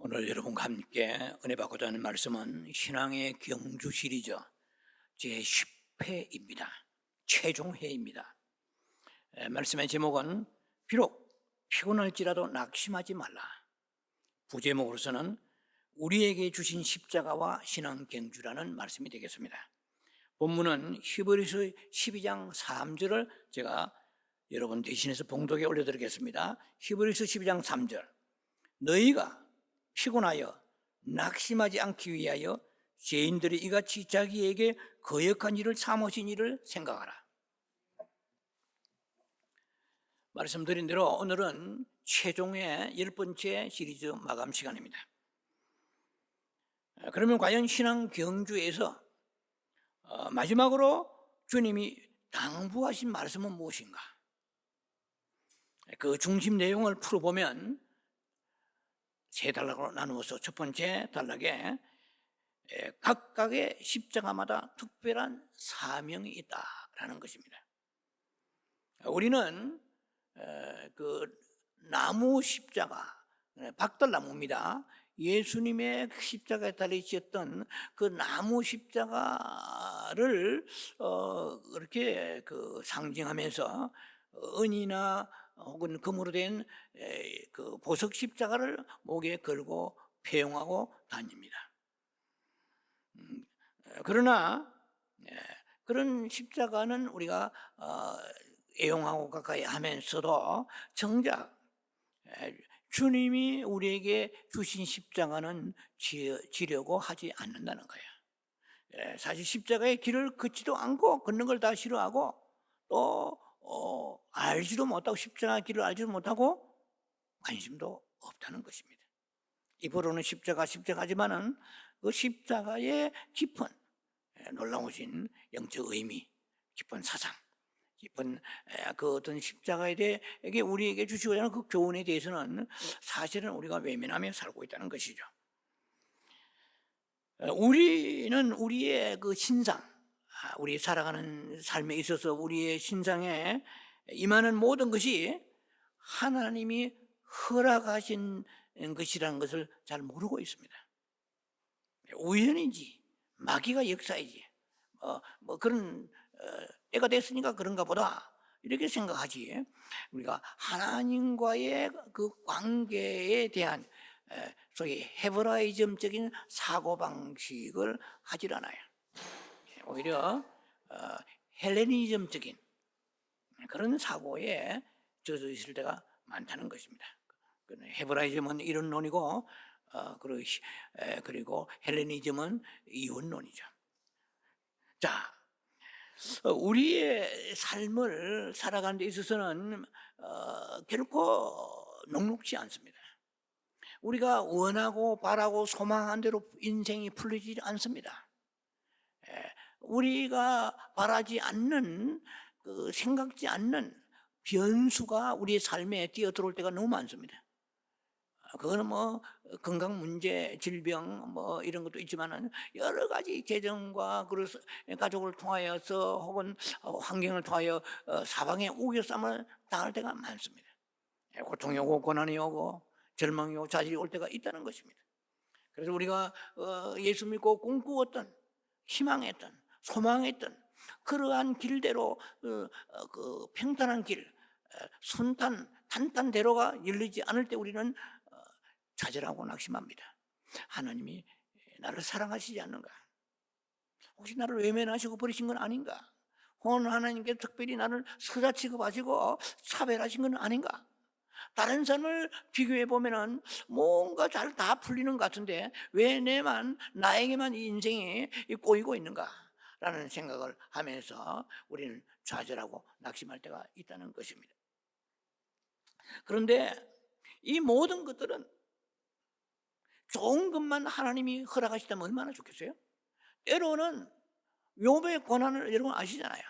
오늘 여러분과 함께 은혜 받고자 하는 말씀은 신앙의 경주 시리즈 제10회입니다. 최종회입니다. 말씀의 제목은 비록 피곤할지라도 낙심하지 말라. 부제목으로서는 우리에게 주신 십자가와 신앙 경주라는 말씀이 되겠습니다. 본문은 히브리서 12장 3절을 제가 여러분 대신해서 봉독에 올려드리겠습니다. 히브리서 12장 3절. 너희가 피곤하여 낙심하지 않기 위하여 죄인들이 이같이 자기에게 거역한 일을 참으신 일을 생각하라. 말씀드린 대로 오늘은 최종의 10번째 시리즈 마감 시간입니다. 그러면 과연 신앙 경주에서 마지막으로 주님이 당부하신 말씀은 무엇인가? 그 중심 내용을 풀어보면 세 단락으로 나누어서 첫 번째 단락에 각각의 십자가마다 특별한 사명이 있다라는 것입니다. 우리는 그 나무 십자가, 박달나무입니다. 예수님의 십자가에 달리셨던 그 나무 십자가를 그렇게 상징하면서 은이나 혹은 금으로 된 그 보석 십자가를 목에 걸고 배웅하고 다닙니다. 그러나 그런 십자가는 우리가 애용하고 가까이 하면서도 정작 주님이 우리에게 주신 십자가는 지려고 하지 않는다는 거예요. 사실 십자가의 길을 걷지도 않고 걷는 걸 다 싫어하고 또 알지도 못하고 십자가 길을 알지도 못하고 관심도 없다는 것입니다. 입으로는 십자가지만은 그 십자가의 깊은 놀라우신 영적 의미, 깊은 사상, 깊은 그 어떤 십자가에 대해 우리에게 주시고자 하는 그 교훈에 대해서는 사실은 우리가 외면하며 살고 있다는 것이죠. 우리는 우리의 그 신상, 우리 살아가는 삶에 있어서 우리의 신상에 임하는 모든 것이 하나님이 허락하신 것이라는 것을 잘 모르고 있습니다. 우연인지 마귀가 역사이지 그런 때가 됐으니까 그런가 보다 이렇게 생각하지, 우리가 하나님과의 그 관계에 대한 소위 헤브라이즘적인 사고방식을 하질 않아요. 오히려 헬레니즘적인 그런 사고에 젖어 있을 때가 많다는 것입니다. 헤브라이즘은 이론론이고 그리고 헬레니즘은 이원론이죠. 자, 우리의 삶을 살아가는 데 있어서는 결코 녹록지 않습니다. 우리가 원하고 바라고 소망한 대로 인생이 풀리지 않습니다. 우리가 바라지 않는 생각지 않는 변수가 우리의 삶에 뛰어들어올 때가 너무 많습니다. 그거는 건강 문제, 질병 이런 것도 있지만은 여러 가지 재정과 그래서 가족을 통하여서 혹은 환경을 통하여 사방에 우겨쌈을 당할 때가 많습니다. 고통이 오고 고난이 오고 절망이 오고 좌절이 올 때가 있다는 것입니다. 그래서 우리가 예수 믿고 꿈꾸었던, 희망했던, 소망했던 그러한 길대로 그 평탄한 길, 탄탄대로가 열리지 않을 때 우리는 좌절하고 낙심합니다. 하나님이 나를 사랑하시지 않는가? 혹시 나를 외면하시고 버리신 건 아닌가? 혹은 하나님께서 특별히 나를 스자 취급하시고 차별하신 건 아닌가? 다른 사람을 비교해 보면은 뭔가 잘 다 풀리는 것 같은데 왜 나에게만 이 인생이 꼬이고 있는가? 라는 생각을 하면서 우리는 좌절하고 낙심할 때가 있다는 것입니다. 그런데 이 모든 것들은 좋은 것만 하나님이 허락하시다면 얼마나 좋겠어요? 때로는 욥의 고난을 여러분 아시잖아요.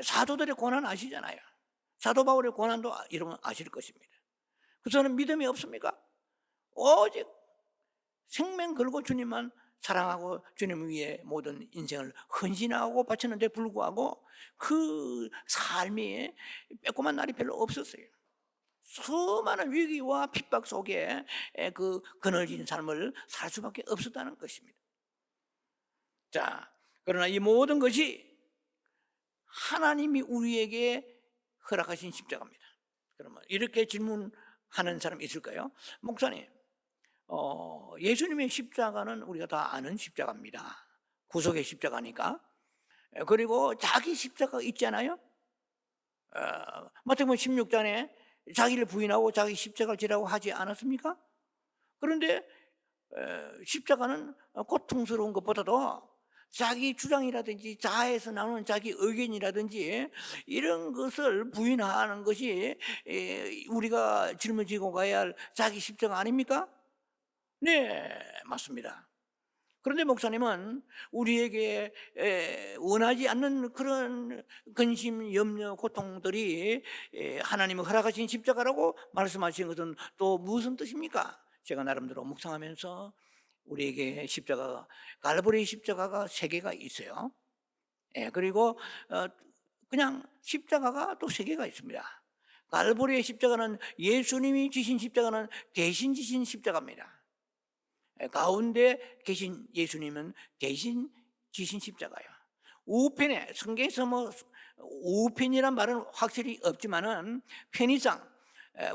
사도들의 고난 아시잖아요. 사도 바울의 고난도 여러분 아실 것입니다. 그 사람은 믿음이 없습니까? 오직 생명 걸고 주님만 사랑하고 주님 위해 모든 인생을 헌신하고 바쳤는데 불구하고 그 삶이 빼꼼한 날이 별로 없었어요. 수많은 위기와 핍박 속에 그 그늘진 삶을 살 수밖에 없었다는 것입니다. 자, 그러나 이 모든 것이 하나님이 우리에게 허락하신 십자가입니다. 그러면 이렇게 질문하는 사람이 있을까요? 목사님, 예수님의 십자가는 우리가 다 아는 십자가입니다. 구속의 십자가니까. 그리고 자기 십자가 있잖아요. 마태복음 16장에 자기를 부인하고 자기 십자가를 지라고 하지 않았습니까? 그런데 십자가는 고통스러운 것보다도 자기 주장이라든지 자아에서 나오는 자기 의견이라든지 이런 것을 부인하는 것이 우리가 짊어지고 가야 할 자기 십자가 아닙니까? 네, 맞습니다. 그런데 목사님은 우리에게 원하지 않는 그런 근심, 염려, 고통들이 하나님의 허락하신 십자가라고 말씀하신 것은 또 무슨 뜻입니까? 제가 나름대로 묵상하면서 우리에게 십자가가, 갈보리 십자가가 3개가 있어요. 그리고 그냥 십자가가 또 3개가 있습니다. 갈보리의 십자가는 예수님이 지신 십자가는 대신 지신 십자가입니다. 가운데 계신 예수님은 대신 지신 십자가예요. 우편에, 성경에서 우편이란 말은 확실히 없지만은 편의상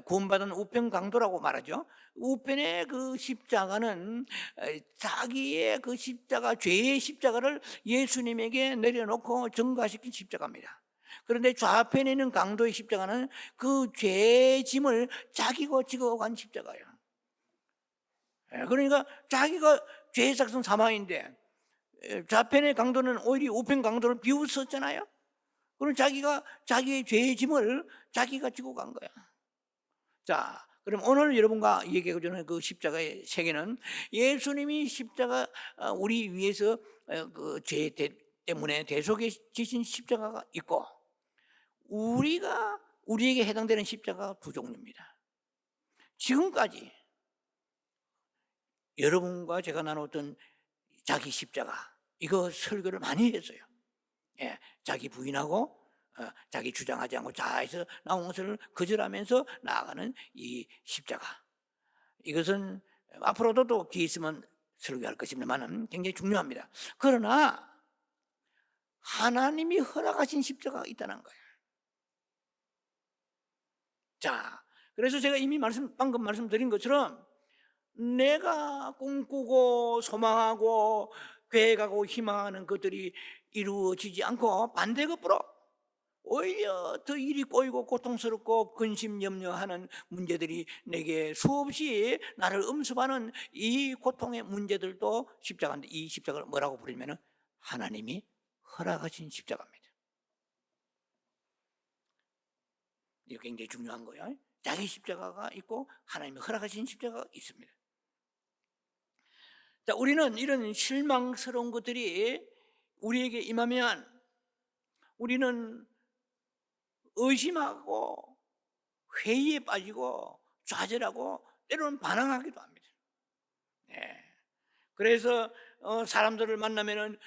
구원받은 우편 강도라고 말하죠. 우편의 그 십자가는 자기의 그 십자가, 죄의 십자가를 예수님에게 내려놓고 전가시킨 십자가입니다. 그런데 좌편에 있는 강도의 십자가는 그 죄의 짐을 자기가 지고 간 십자가예요. 그러니까 자기가 죄의 삭선 사망인데 좌편의 강도는 오히려 우편 강도를 비웃었잖아요. 그럼 자기가 자기의 죄의 짐을 자기가 지고 간 거야. 자, 그럼 오늘 여러분과 얘기하고 저는 그 십자가의 세계는 예수님이 십자가 우리 위해서 그 죄 때문에 대속에 지신 십자가가 있고 우리에게 해당되는 십자가가 2종류입니다. 지금까지 여러분과 제가 나눴던 자기 십자가 이거 설교를 많이 했어요. 자기 부인하고 자기 주장하지 않고 자아에서 나온 것을 거절하면서 나아가는 이 십자가, 이것은 앞으로도 또 기회 있으면 설교할 것입니다만 굉장히 중요합니다. 그러나 하나님이 허락하신 십자가가 있다는 거예요. 자, 그래서 제가 이미 방금 말씀드린 것처럼 내가 꿈꾸고 소망하고 계획하고 희망하는 것들이 이루어지지 않고 반대급부로 오히려 더 일이 꼬이고 고통스럽고 근심 염려하는 문제들이 내게 수없이 나를 엄습하는 이 고통의 문제들도 십자가인데, 이 십자가를 뭐라고 부르냐면 하나님이 허락하신 십자가입니다. 이거 굉장히 중요한 거예요. 자기 십자가가 있고 하나님이 허락하신 십자가가 있습니다. 자, 우리는 이런 실망스러운 것들이 우리에게 임하면 우리는 의심하고 회의에 빠지고 좌절하고 때로는 반항하기도 합니다. 그래서 사람들을 만나면은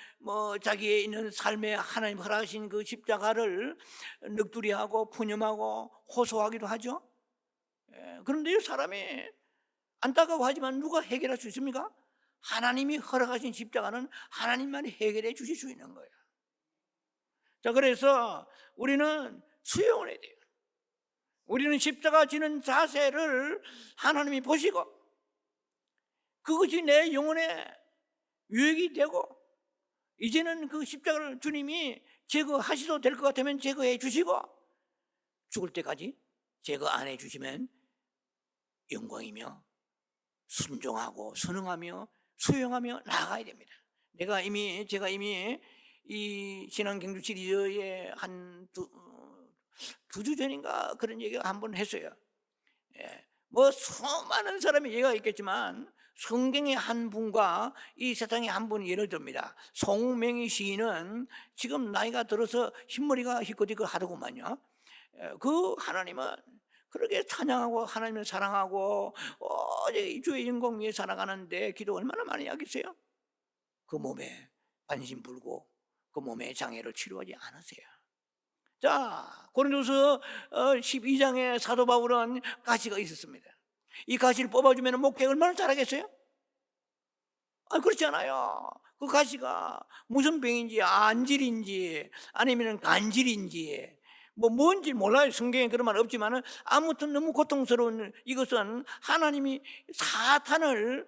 자기의 있는 삶에 하나님 허락하신 그 십자가를 넋두리하고 푸념하고 호소하기도 하죠. 그런데 이 사람이 안타까워하지만 누가 해결할 수 있습니까? 하나님이 허락하신 십자가는 하나님만이 해결해 주실 수 있는 거예요. 자, 그래서 우리는 수용을 해야 돼요. 우리는 십자가 지는 자세를 하나님이 보시고 그것이 내 영혼에 유익이 되고 이제는 그 십자가를 주님이 제거하셔도 될 것 같으면 제거해 주시고 죽을 때까지 제거 안 해 주시면 영광이며 순종하고 순응하며 수용하며 나아가야 됩니다. 제가 이미 이 신앙경주 시리즈에 한 두 주 전인가 그런 얘기가 한번 했어요. 수많은 사람이 얘기가 있겠지만 성경의 한 분과 이 세상의 한 분 예를 듭니다. 송명희 시인은 지금 나이가 들어서 흰머리가 희끗희끗 하더구만요. 그 하나님은 그렇게 찬양하고 하나님을 사랑하고 주의 영광 위에 살아가는데 기도 얼마나 많이 하겠어요? 그 몸에 반신 불고 그 몸의 장애를 치료하지 않으세요. 자, 고린도서 12장에 사도 바울은 가시가 있었습니다. 이 가시를 뽑아주면 목회 얼마나 잘하겠어요? 그렇지 않아요. 그 가시가 무슨 병인지, 안질인지 아니면 간질인지 뭔지 몰라요. 성경에 그런 말 없지만은 아무튼 너무 고통스러운 이것은 하나님이 사탄을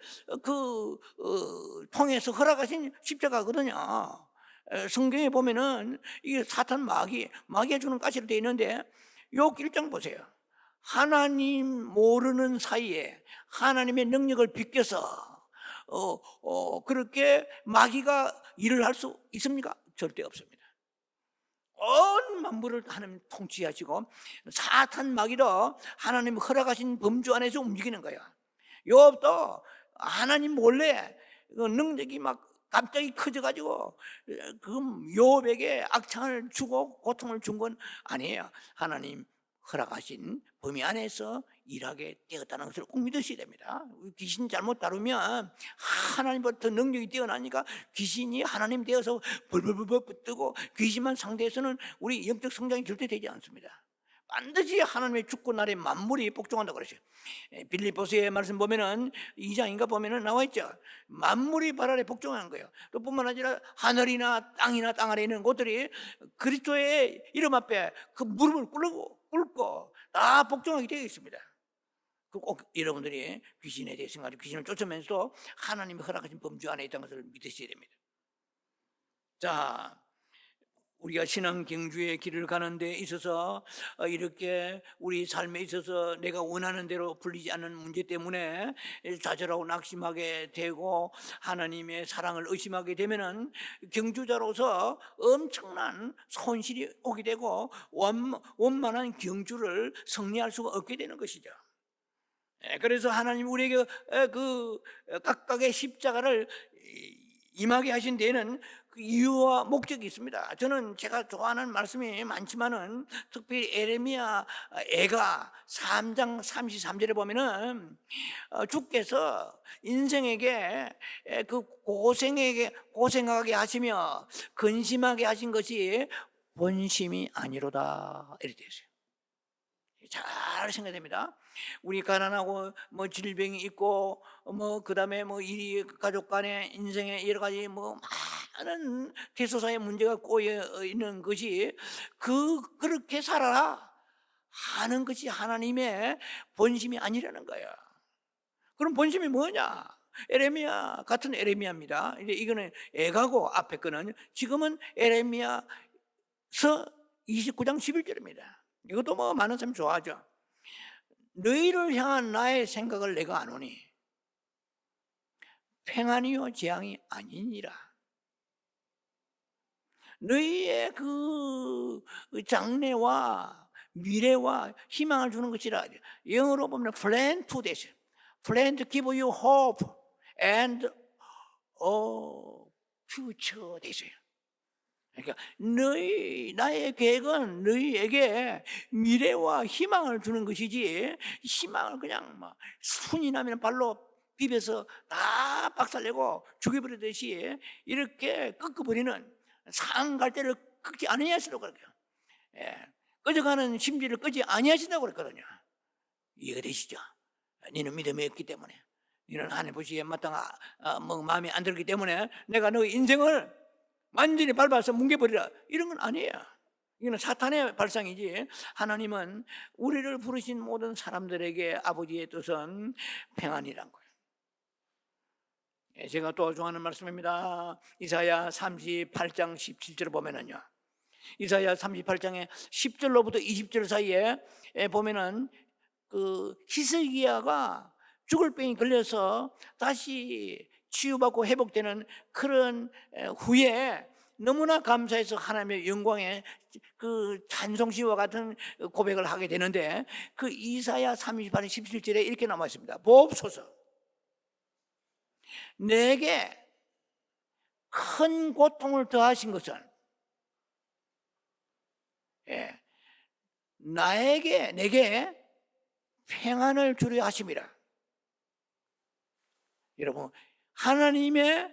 통해서 허락하신 십자가거든요. 성경에 보면은 이게 사탄 마귀가 주는 가시로 되어 있는데 요 1장 보세요. 하나님 모르는 사이에 하나님의 능력을 비껴서 그렇게 마귀가 일을 할 수 있습니까? 절대 없습니다. 온 만물을 하나님 통치하시고 사탄 마귀도 하나님 허락하신 범주 안에서 움직이는 거예요. 욥도 하나님 몰래 그 능력이 막 갑자기 커져가지고 그 욥에게 악창을 주고 고통을 준 건 아니에요. 하나님 허락하신 범위 안에서 일하게 되었다는 것을 꼭 믿으셔야 됩니다. 귀신 잘못 다루면 하나님보다 더 능력이 뛰어나니까 귀신이 하나님 되어서 벌벌벌 뜨고 귀신만 상대해서는 우리 영적 성장이 절대 되지 않습니다. 반드시 하나님의 주권 아래 만물이 복종한다고 그러죠. 빌립보서의 말씀 보면은 2장인가 보면은 나와 있죠. 만물이 발 아래 복종하는 거예요. 또 뿐만 아니라 하늘이나 땅이나 땅 아래 있는 곳들이 그리스도의 이름 앞에 그 무릎을 꿇고 다 복종하게 되어 있습니다. 꼭 여러분들이 귀신에 대해 생각하고 귀신을 쫓으면서도 하나님이 허락하신 범주 안에 있다는 것을 믿으셔야 됩니다. 자, 우리가 신앙 경주의 길을 가는 데 있어서 이렇게 우리 삶에 있어서 내가 원하는 대로 풀리지 않는 문제 때문에 좌절하고 낙심하게 되고 하나님의 사랑을 의심하게 되면은 경주자로서 엄청난 손실이 오게 되고 원만한 경주를 승리할 수가 없게 되는 것이죠. 그래서 하나님 우리에게 그 각각의 십자가를 임하게 하신 데에는 그 이유와 목적이 있습니다. 저는 제가 좋아하는 말씀이 많지만은 특별히 에레미야 애가 3장 33절에 보면은 주께서 인생에게 그 고생하게 하시며 근심하게 하신 것이 본심이 아니로다 이렇게 되어 있어요. 잘 생각해야 됩니다. 우리 가난하고 질병이 있고 그다음에 일이 가족 간에 인생에 여러 가지 많은 대소사의 문제가 꼬여 있는 것이 그렇게 살아라 하는 것이 하나님의 본심이 아니라는 거예요. 그럼 본심이 뭐냐? 에레미야 같은 에레미야입니다. 이제 이거는 애가고 앞에 거는 지금은 에레미야서 29장 11절입니다. 이것도 많은 사람이 좋아하죠. 너희를 향한 나의 생각을 내가 아노니 평안이요 재앙이 아니니라. 너희의 그 장래와 미래와 희망을 주는 것이라. 영어로 보면 plan to this, plan to give you hope and future this. 그러니까 나의 계획은 너희에게 미래와 희망을 주는 것이지 희망을 그냥 순이 나면 발로 비벼서 다 박살내고 죽여버리듯이 이렇게 꺾어버리는 상 갈 때를 꺾지 아니하시라고 그래요. 꺼져가는 심지를 끄지 아니하신다고 그랬거든요. 이해가 되시죠? 너는 믿음이 없기 때문에, 너는 하나님 보시기에 마땅한 마음에 안 들기 때문에 내가 너 인생을 완전히 밟아서 뭉개버리라 이런 건 아니에요. 이거는 사탄의 발상이지 하나님은 우리를 부르신 모든 사람들에게 아버지의 뜻은 평안이란 거예요. 제가 또 좋아하는 말씀입니다. 이사야 38장 17절을 보면은요, 이사야 38장의 10절로부터 20절 사이에 보면은 그 히스기야가 죽을 병이 걸려서 다시 치유받고 회복되는 그런 후에 너무나 감사해서 하나님의 영광의 그 찬송시와 같은 고백을 하게 되는데 그 이사야 38장 17절에 이렇게 나와 있습니다. 보옵소서, 내게 큰 고통을 더하신 것은 내게 평안을 주려 하심이라. 여러분, 하나님의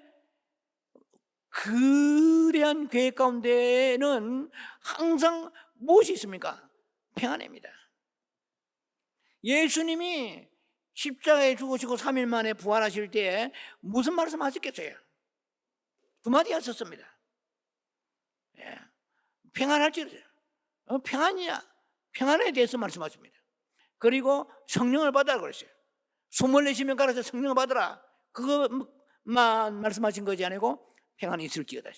거대한 계획 가운데는 항상 무엇이 있습니까? 평안입니다. 예수님이 십자가에 죽으시고 3일 만에 부활하실 때 무슨 말씀 하셨겠어요? 두 마디 하셨습니다. 예. 평안할지어다. 평안이야. 평안에 대해서 말씀하십니다. 그리고 성령을 받아라 그랬어요. 숨을 내쉬며 가라서 성령을 받아라. 그것만 말씀하신 것이 아니고 평안이 있을지어다.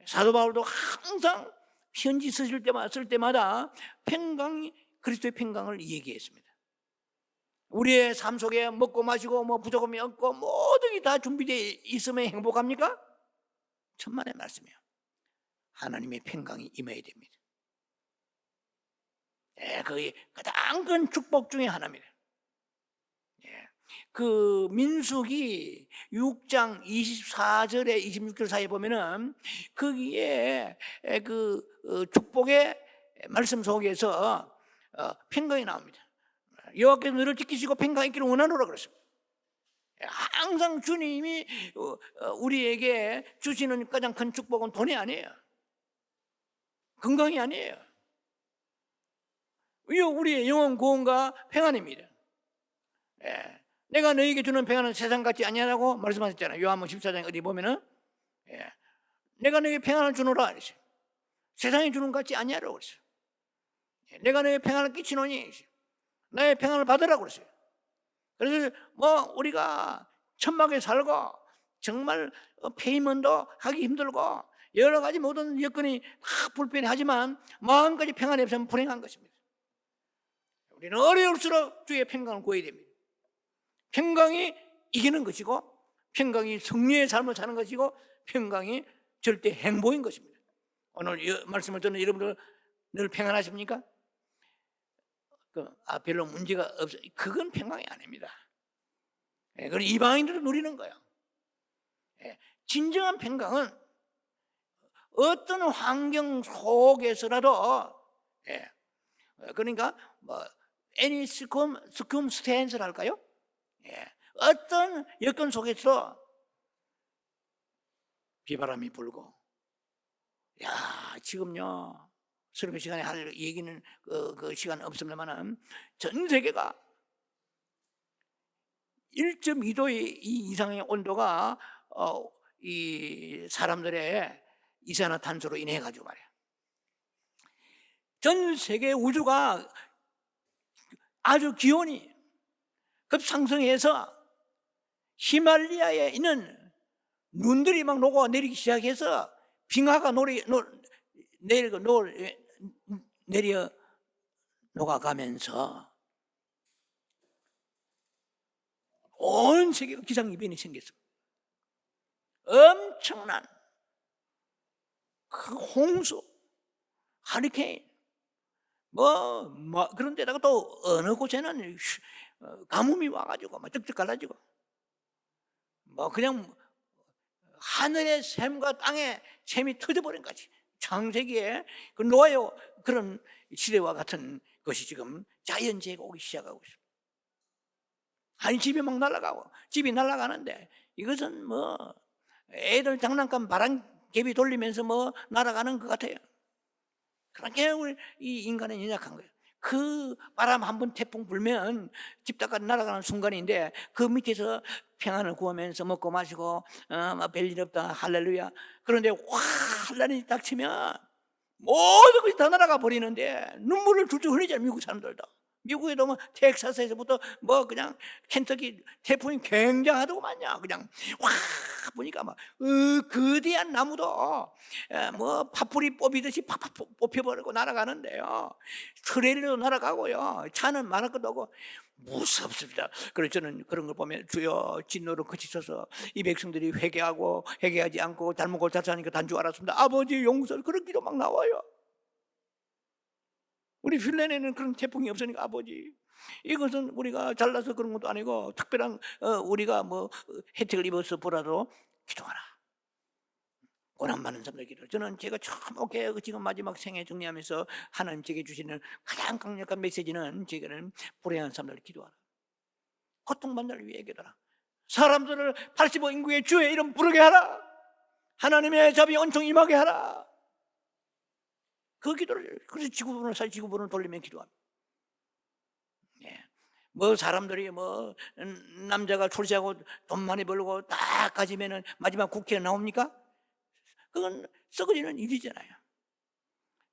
사도 바울도 항상 편지 쓸 때마다 그리스도의 평강을 얘기했습니다. 우리의 삶 속에 먹고 마시고 뭐 부족함이 없고 모든 게 다 준비되어 있으면 행복합니까? 천만의 말씀이에요. 하나님의 평강이 임해야 됩니다. 그게 가장 큰 축복 중에 하나입니다. 그 민수기 6장 24절에 26절 사이에 보면은 거기에 그 축복의 말씀 속에서 평강이 나옵니다. 여호와께서 너를 지키시고 평강 있기를 원하노라 그랬습니다. 항상 주님이 우리에게 주시는 가장 큰 축복은 돈이 아니에요. 건강이 아니에요. 우리의 영혼 구원과 평안입니다. 내가 너에게 주는 평안은 세상 같지 아니하다고 말씀하셨잖아요. 요한복음 14장 어디 보면은 내가 너에게 평안을 주노라 그랬어요. 세상이 주는 것 같지 아니하라고 그랬어요. 내가 너에게 평안을 끼치노니 나의 평안을 받으라고 그랬어요. 그래서 우리가 천막에 살고 정말 페이먼도 하기 힘들고 여러 가지 모든 여건이 다 불편하지만 마음까지 평안이 없으면 불행한 것입니다. 우리는 어려울수록 주의 평강을 구해야 됩니다. 평강이 이기는 것이고 평강이 승리의 삶을 사는 것이고 평강이 절대 행복인 것입니다. 오늘 이 말씀을 듣는 여러분들 늘 평안하십니까? 별로 문제가 없어요. 그건 평강이 아닙니다. 그건 이방인들도 누리는 거예요. 진정한 평강은 어떤 환경 속에서라도 그러니까 any circumstance를 할까요? 어떤 여건 속에서 비바람이 불고 지금요 설교 시간에 할 얘기는 그 시간 없습니다만 전 세계가 1.2도 이상의 온도가 이 사람들의 이산화탄소로 인해 가지고 말이야. 전 세계 우주가 아주 기온이 급상승해서 히말라야에 있는 눈들이 막 녹아내리기 시작해서 빙하가 내려 녹아가면서 온 세계가 기상이변이 생겼습니다. 엄청난 그 홍수, 하리케인, 그런 데다가 또 어느 곳에는 가뭄이 와가지고 막 쩍쩍 갈라지고 그냥 하늘의 샘과 땅의 샘이 터져버린 거지. 창세기에 그 노아의 그런 시대와 같은 것이 지금 자연재해가 오기 시작하고 있습니다. 한 집이 막 날아가고 집이 날아가는데 이것은 애들 장난감 바람개비 돌리면서 날아가는 것 같아요. 그러니까 이 인간은 연약한 거예요. 그 바람 한번 태풍 불면 집다가 날아가는 순간인데 그 밑에서 평안을 구하면서 먹고 마시고 별일 없다 할렐루야. 그런데 환란이 닥치면 모든 것이 다 날아가 버리는데 눈물을 줄줄 흘리잖아요. 미국 사람들도. 미국에도 텍사스에서부터 그냥 켄터키 태풍이 굉장하더구만요. 그냥 보니까 거대한 나무도 팥불이 뽑히듯이 팍팍 뽑혀버리고 날아가는데요. 트레일러도 날아가고요. 차는 많을 것도 없고 무섭습니다. 그래서 저는 그런 걸 보면 주여 진노를 그치셔서 이 백성들이 회개하지 않고 잘못 골자하니까 단 줄 알았습니다. 아버지 용서, 그런 기도 막 나와요. 우리 핀란드에는 그런 태풍이 없으니까 아버지, 이것은 우리가 잘나서 그런 것도 아니고 특별한 우리가 혜택을 입어서 보라도 기도하라. 고난 많은 사람들 기도. 저는 제가 처음 지금 마지막 생애 정리하면서 하나님 제게 주시는 가장 강력한 메시지는 제게는 불행한 사람들 기도하라. 고통받는 자를 위해 기도하라. 사람들을 85 인구의 주의 이름 부르게 하라. 하나님의 자비 온통 임하게 하라. 그 기도를, 그래서 지구본을 돌리면 기도합니다. 예. 뭐 사람들이 뭐 남자가 출세하고 돈 많이 벌고 딱 가지면은 마지막 국회에 나옵니까? 그건 썩어지는 일이잖아요.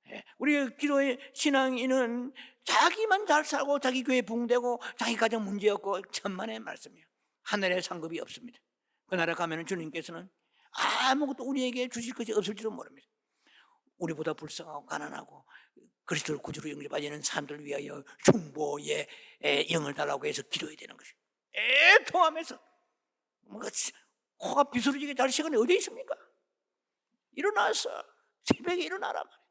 예. 우리 기도의 신앙인은 자기만 잘 살고 자기 교회 붕대고 자기 가정 문제 없고 천만의 말씀이에요. 하늘에 상급이 없습니다. 그 나라 가면은 주님께서는 아무것도 우리에게 주실 것이 없을지도 모릅니다. 우리보다 불쌍하고 가난하고 그리스도를 구주로 영접하지 않은 사람들 위하여 중보의 영을 달라고 해서 기도해야 되는 것이에요. 애통하면서 뭔가 코가 비스러지게 잘 시간이 어디 있습니까? 일어나서 새벽에 일어나라 말이에요.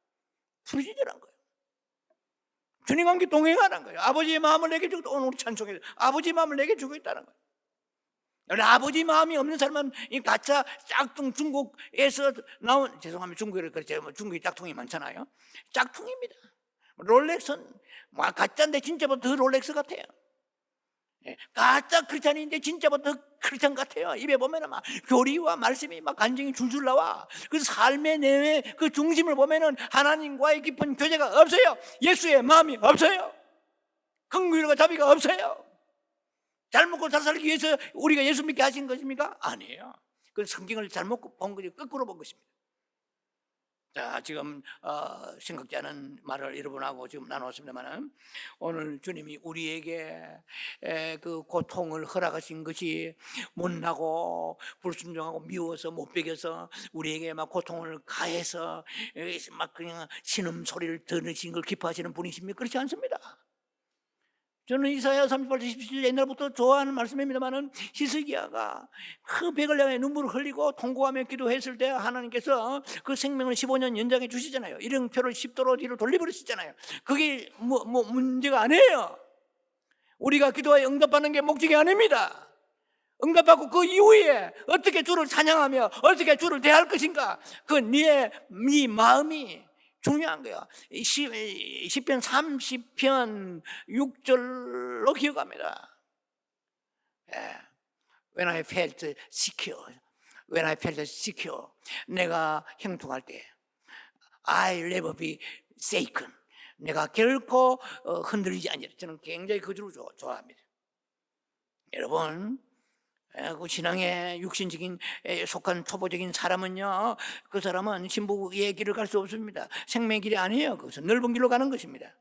부르짖으란 거예요. 주님과 함께 동행하는 거예요. 아버지의 마음을 내게 주고, 오늘 우리 찬송에서 아버지의 마음을 내게 주고 있다는 거예요. 아버지 마음이 없는 사람은 이 가짜 짝퉁, 중국에서 나온, 죄송합니다, 중국이라 그랬죠. 중국이 짝퉁이 많잖아요. 짝퉁입니다. 롤렉스는 가짜인데 진짜보다 더 롤렉스 같아요. 가짜 크리스찬인데 진짜보다 더 크리스찬 같아요. 입에 보면은 막 교리와 말씀이 막 간증이 줄줄 나와. 그 삶의 내외 그 중심을 보면은 하나님과의 깊은 교제가 없어요. 예수의 마음이 없어요. 긍휼과 자비가 없어요. 잘 먹고 잘 살기 위해서 우리가 예수 믿게 하신 것입니까? 아니에요. 그 성경을 잘못 본 거죠. 거꾸로 본 것입니다. 자, 지금 생각지 않은 말을 여러분하고 지금 나눴습니다만, 오늘 주님이 우리에게 그 고통을 허락하신 것이 못나고 불순종하고 미워서 못 베겨서 우리에게 막 고통을 가해서 막 그냥 신음 소리를 들으신 걸 기뻐하시는 분이십니까? 그렇지 않습니다. 저는 이사야 38장 17절 옛날부터 좋아하는 말씀입니다만은, 히스기야가 그 백을 향해 눈물을 흘리고 통곡하며 기도했을 때 하나님께서 그 생명을 15년 연장해 주시잖아요. 일행표를 10도로 뒤로 돌려버리시잖아요. 그게 문제가 아니에요. 우리가 기도에 응답받는 게 목적이 아닙니다. 응답받고 그 이후에 어떻게 주를 찬양하며 어떻게 주를 대할 것인가, 그 네 마음이 중요한 거야. 시편 30편 6절로 기억합니다. When I felt secure, when I felt secure, 내가 형통할 때, I never be shaken. 내가 결코 흔들리지 않으리라. 저는 굉장히 그 줄을 좋아합니다. 여러분, 그 신앙의 육신적인 속한 초보적인 사람은요, 그 사람은 신부의 길을 갈 수 없습니다. 생명의 길이 아니에요. 그것은 넓은 길로 가는 것입니다.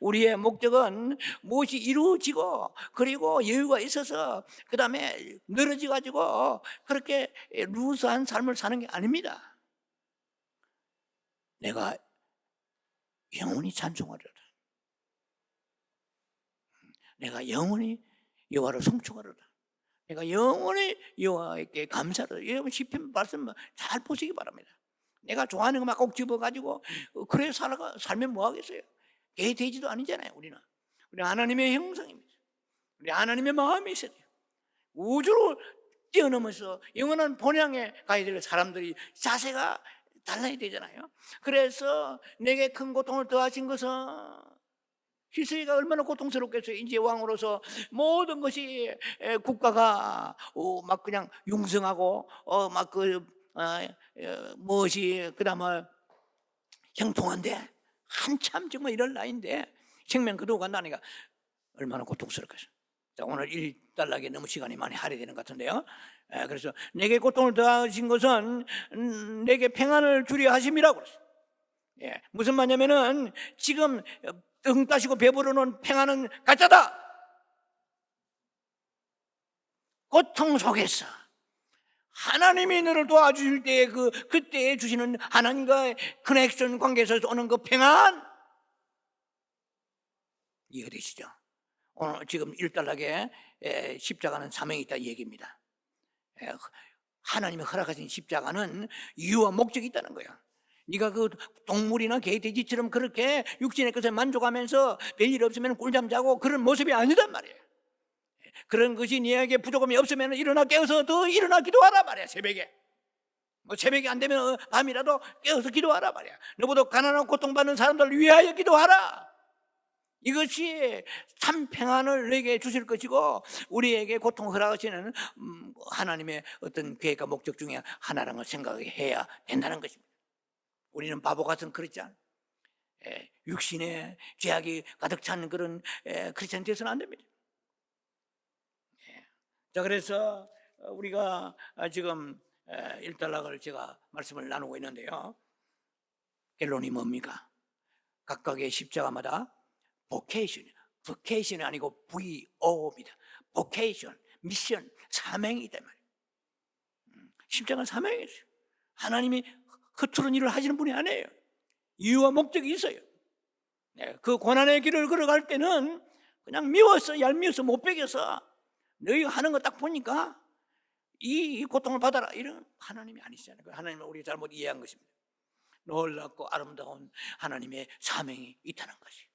우리의 목적은 무엇이 이루어지고 그리고 여유가 있어서 그 다음에 늘어져 가지고 그렇게 루스한 삶을 사는 게 아닙니다. 내가 영원히 찬송하리라. 내가 영원히 여호와를 송축하리라. 내가 영원히 여호와께 감사를. 여러분 시편 말씀 잘 보시기 바랍니다. 내가 좋아하는 것만 꼭 집어가지고 그래 살면 뭐 하겠어요? 개돼지도 아니잖아요. 우리 하나님의 형상입니다. 우리 하나님의 마음이 있어야 돼요. 우주를 뛰어넘어서 영원한 본향에 가야 될 사람들이 자세가 달라야 되잖아요. 그래서 내게 큰 고통을 더하신 것은, 히스기야가 얼마나 고통스럽겠어요. 이제 왕으로서 모든 것이 국가가 막 그냥 융성하고 막 무엇이 그다음에 형통한데, 한참 정말 이럴 나이인데 생명 거두고 간다니까 얼마나 고통스럽겠어요. 자, 오늘 일단락에 너무 시간이 많이 할애되는 것 같은데요. 그래서 내게 고통을 더하신 것은 내게 평안을 주려 하심이라고 그랬어요. 무슨 말이냐면은 지금 등 따시고 배부르는 평안은 가짜다. 고통 속에서 하나님이 너를 도와주실 때 그때 주시는 하나님과의 커넥션 관계에서 오는 그 평안, 이해되시죠? 오늘 지금 일단락에 십자가는 사명이 있다 이 얘기입니다. 하나님이 허락하신 십자가는 이유와 목적이 있다는 거예요. 네가 그 동물이나 개, 돼지처럼 그렇게 육신의 것에 만족하면서 별일 없으면 꿀잠 자고 그런 모습이 아니단 말이에요. 그런 것이 네게 부족함이 없으면 일어나 깨어서 더 일어나 기도하라 말이야. 새벽에 새벽이 안 되면 밤이라도 깨어서 기도하라 말이야. 너보다 가난하고 고통받는 사람들을 위하여 기도하라. 이것이 참 평안을 내게 주실 것이고 우리에게 고통을 허락하시는 하나님의 어떤 계획과 목적 중에 하나라는 걸 생각해야 된다는 것입니다. 우리는 바보 같은 그렇지 않아요. 육신의 죄악이 가득 찬 그런 크리스찬 되서는 안 됩니다. 자, 그래서 우리가 지금 일단락을 제가 말씀을 나누고 있는데요, 결론이 뭡니까? 각각의 십자가마다 vocation이 아니고 VO입니다. vocation, 미션, 사명이 있단 말이에요. 십자가는 사명이 있어요. 하나님이 허투루 일을 하시는 분이 아니에요. 이유와 목적이 있어요. 그 고난의 길을 걸어갈 때는 그냥 미워서 얄미워서 못 베겨서 너희가 하는 거 딱 보니까 이 고통을 받아라, 이런 하나님이 아니시잖아요. 하나님은 우리가 잘못 이해한 것입니다. 놀랍고 아름다운 하나님의 사명이 있다는 것이.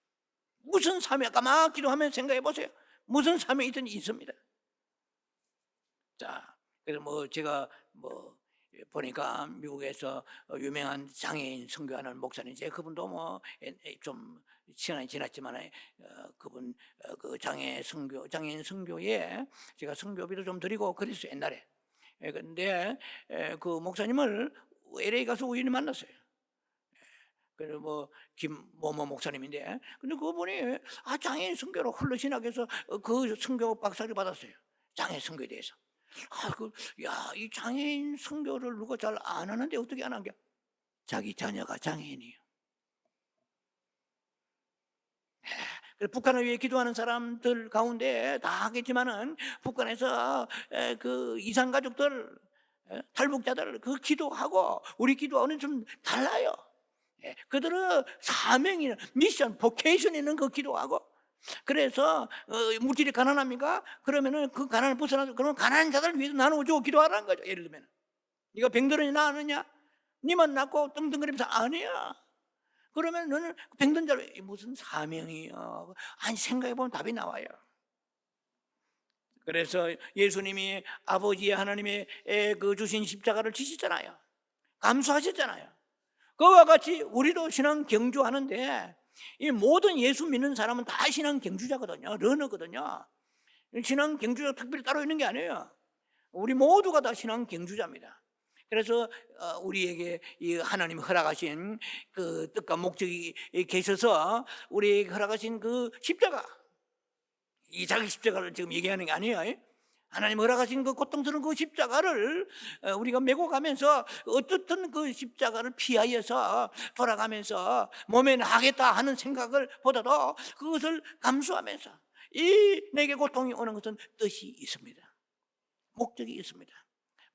무슨 사명, 가만히 기도하면 생각해 보세요. 무슨 사명이 있든지 있습니다. 자, 그래서 제가 보니까 미국에서 유명한 장애인 선교하는 목사님, 그분도 좀 시간이 지났지만 그분 그 장애인 선교에 제가 선교비도 좀 드리고 그랬어요, 옛날에. 그런데 그 목사님을 LA 가서 우연히 만났어요. 그래서 김모모 목사님인데, 근데 그분이 장애인 선교로 흘러신학해서 그 선교 박사를 받았어요. 장애인 선교에 대해서. 이 장애인 선교를 누가 잘 안 하는데 어떻게 안 하냐? 자기 자녀가 장애인이에요. 북한을 위해 기도하는 사람들 가운데 다 하겠지만은 북한에서 그 이산 가족들, 탈북자들 그 기도하고 우리 기도하고는 좀 달라요. 그들은 사명이나 미션, 보케이션 있는 그 기도하고. 그래서 물질이 가난합니까? 그러면은 그 가난을 벗어나서, 그러면 가난한 자들을 위해서 나누어주고 기도하라는 거죠. 예를 들면 네가 병들으니 나으느냐? 니만 낫고 떵떵거리면서 아니야. 그러면 너는 병든 자를 무슨 사명이야? 아니, 생각해보면 답이 나와요. 그래서 예수님이 아버지의 하나님의 그 주신 십자가를 지셨잖아요. 감수하셨잖아요. 그와 같이 우리도 신앙 경주하는데, 이 모든 예수 믿는 사람은 다 신앙 경주자거든요. 러너거든요. 신앙 경주자 특별히 따로 있는 게 아니에요. 우리 모두가 다 신앙 경주자입니다. 그래서 우리에게 이 하나님이 허락하신 그 뜻과 목적이 계셔서 우리에게 허락하신 그 십자가, 이 자기 십자가를 지금 얘기하는 게 아니에요. 하나님 허락하신 그 고통스러운 그 십자가를 우리가 메고 가면서 어떻든 그 십자가를 피하여서 돌아가면서 몸에 나가겠다 하는 생각을 보다도 그것을 감수하면서 내게 고통이 오는 것은 뜻이 있습니다. 목적이 있습니다.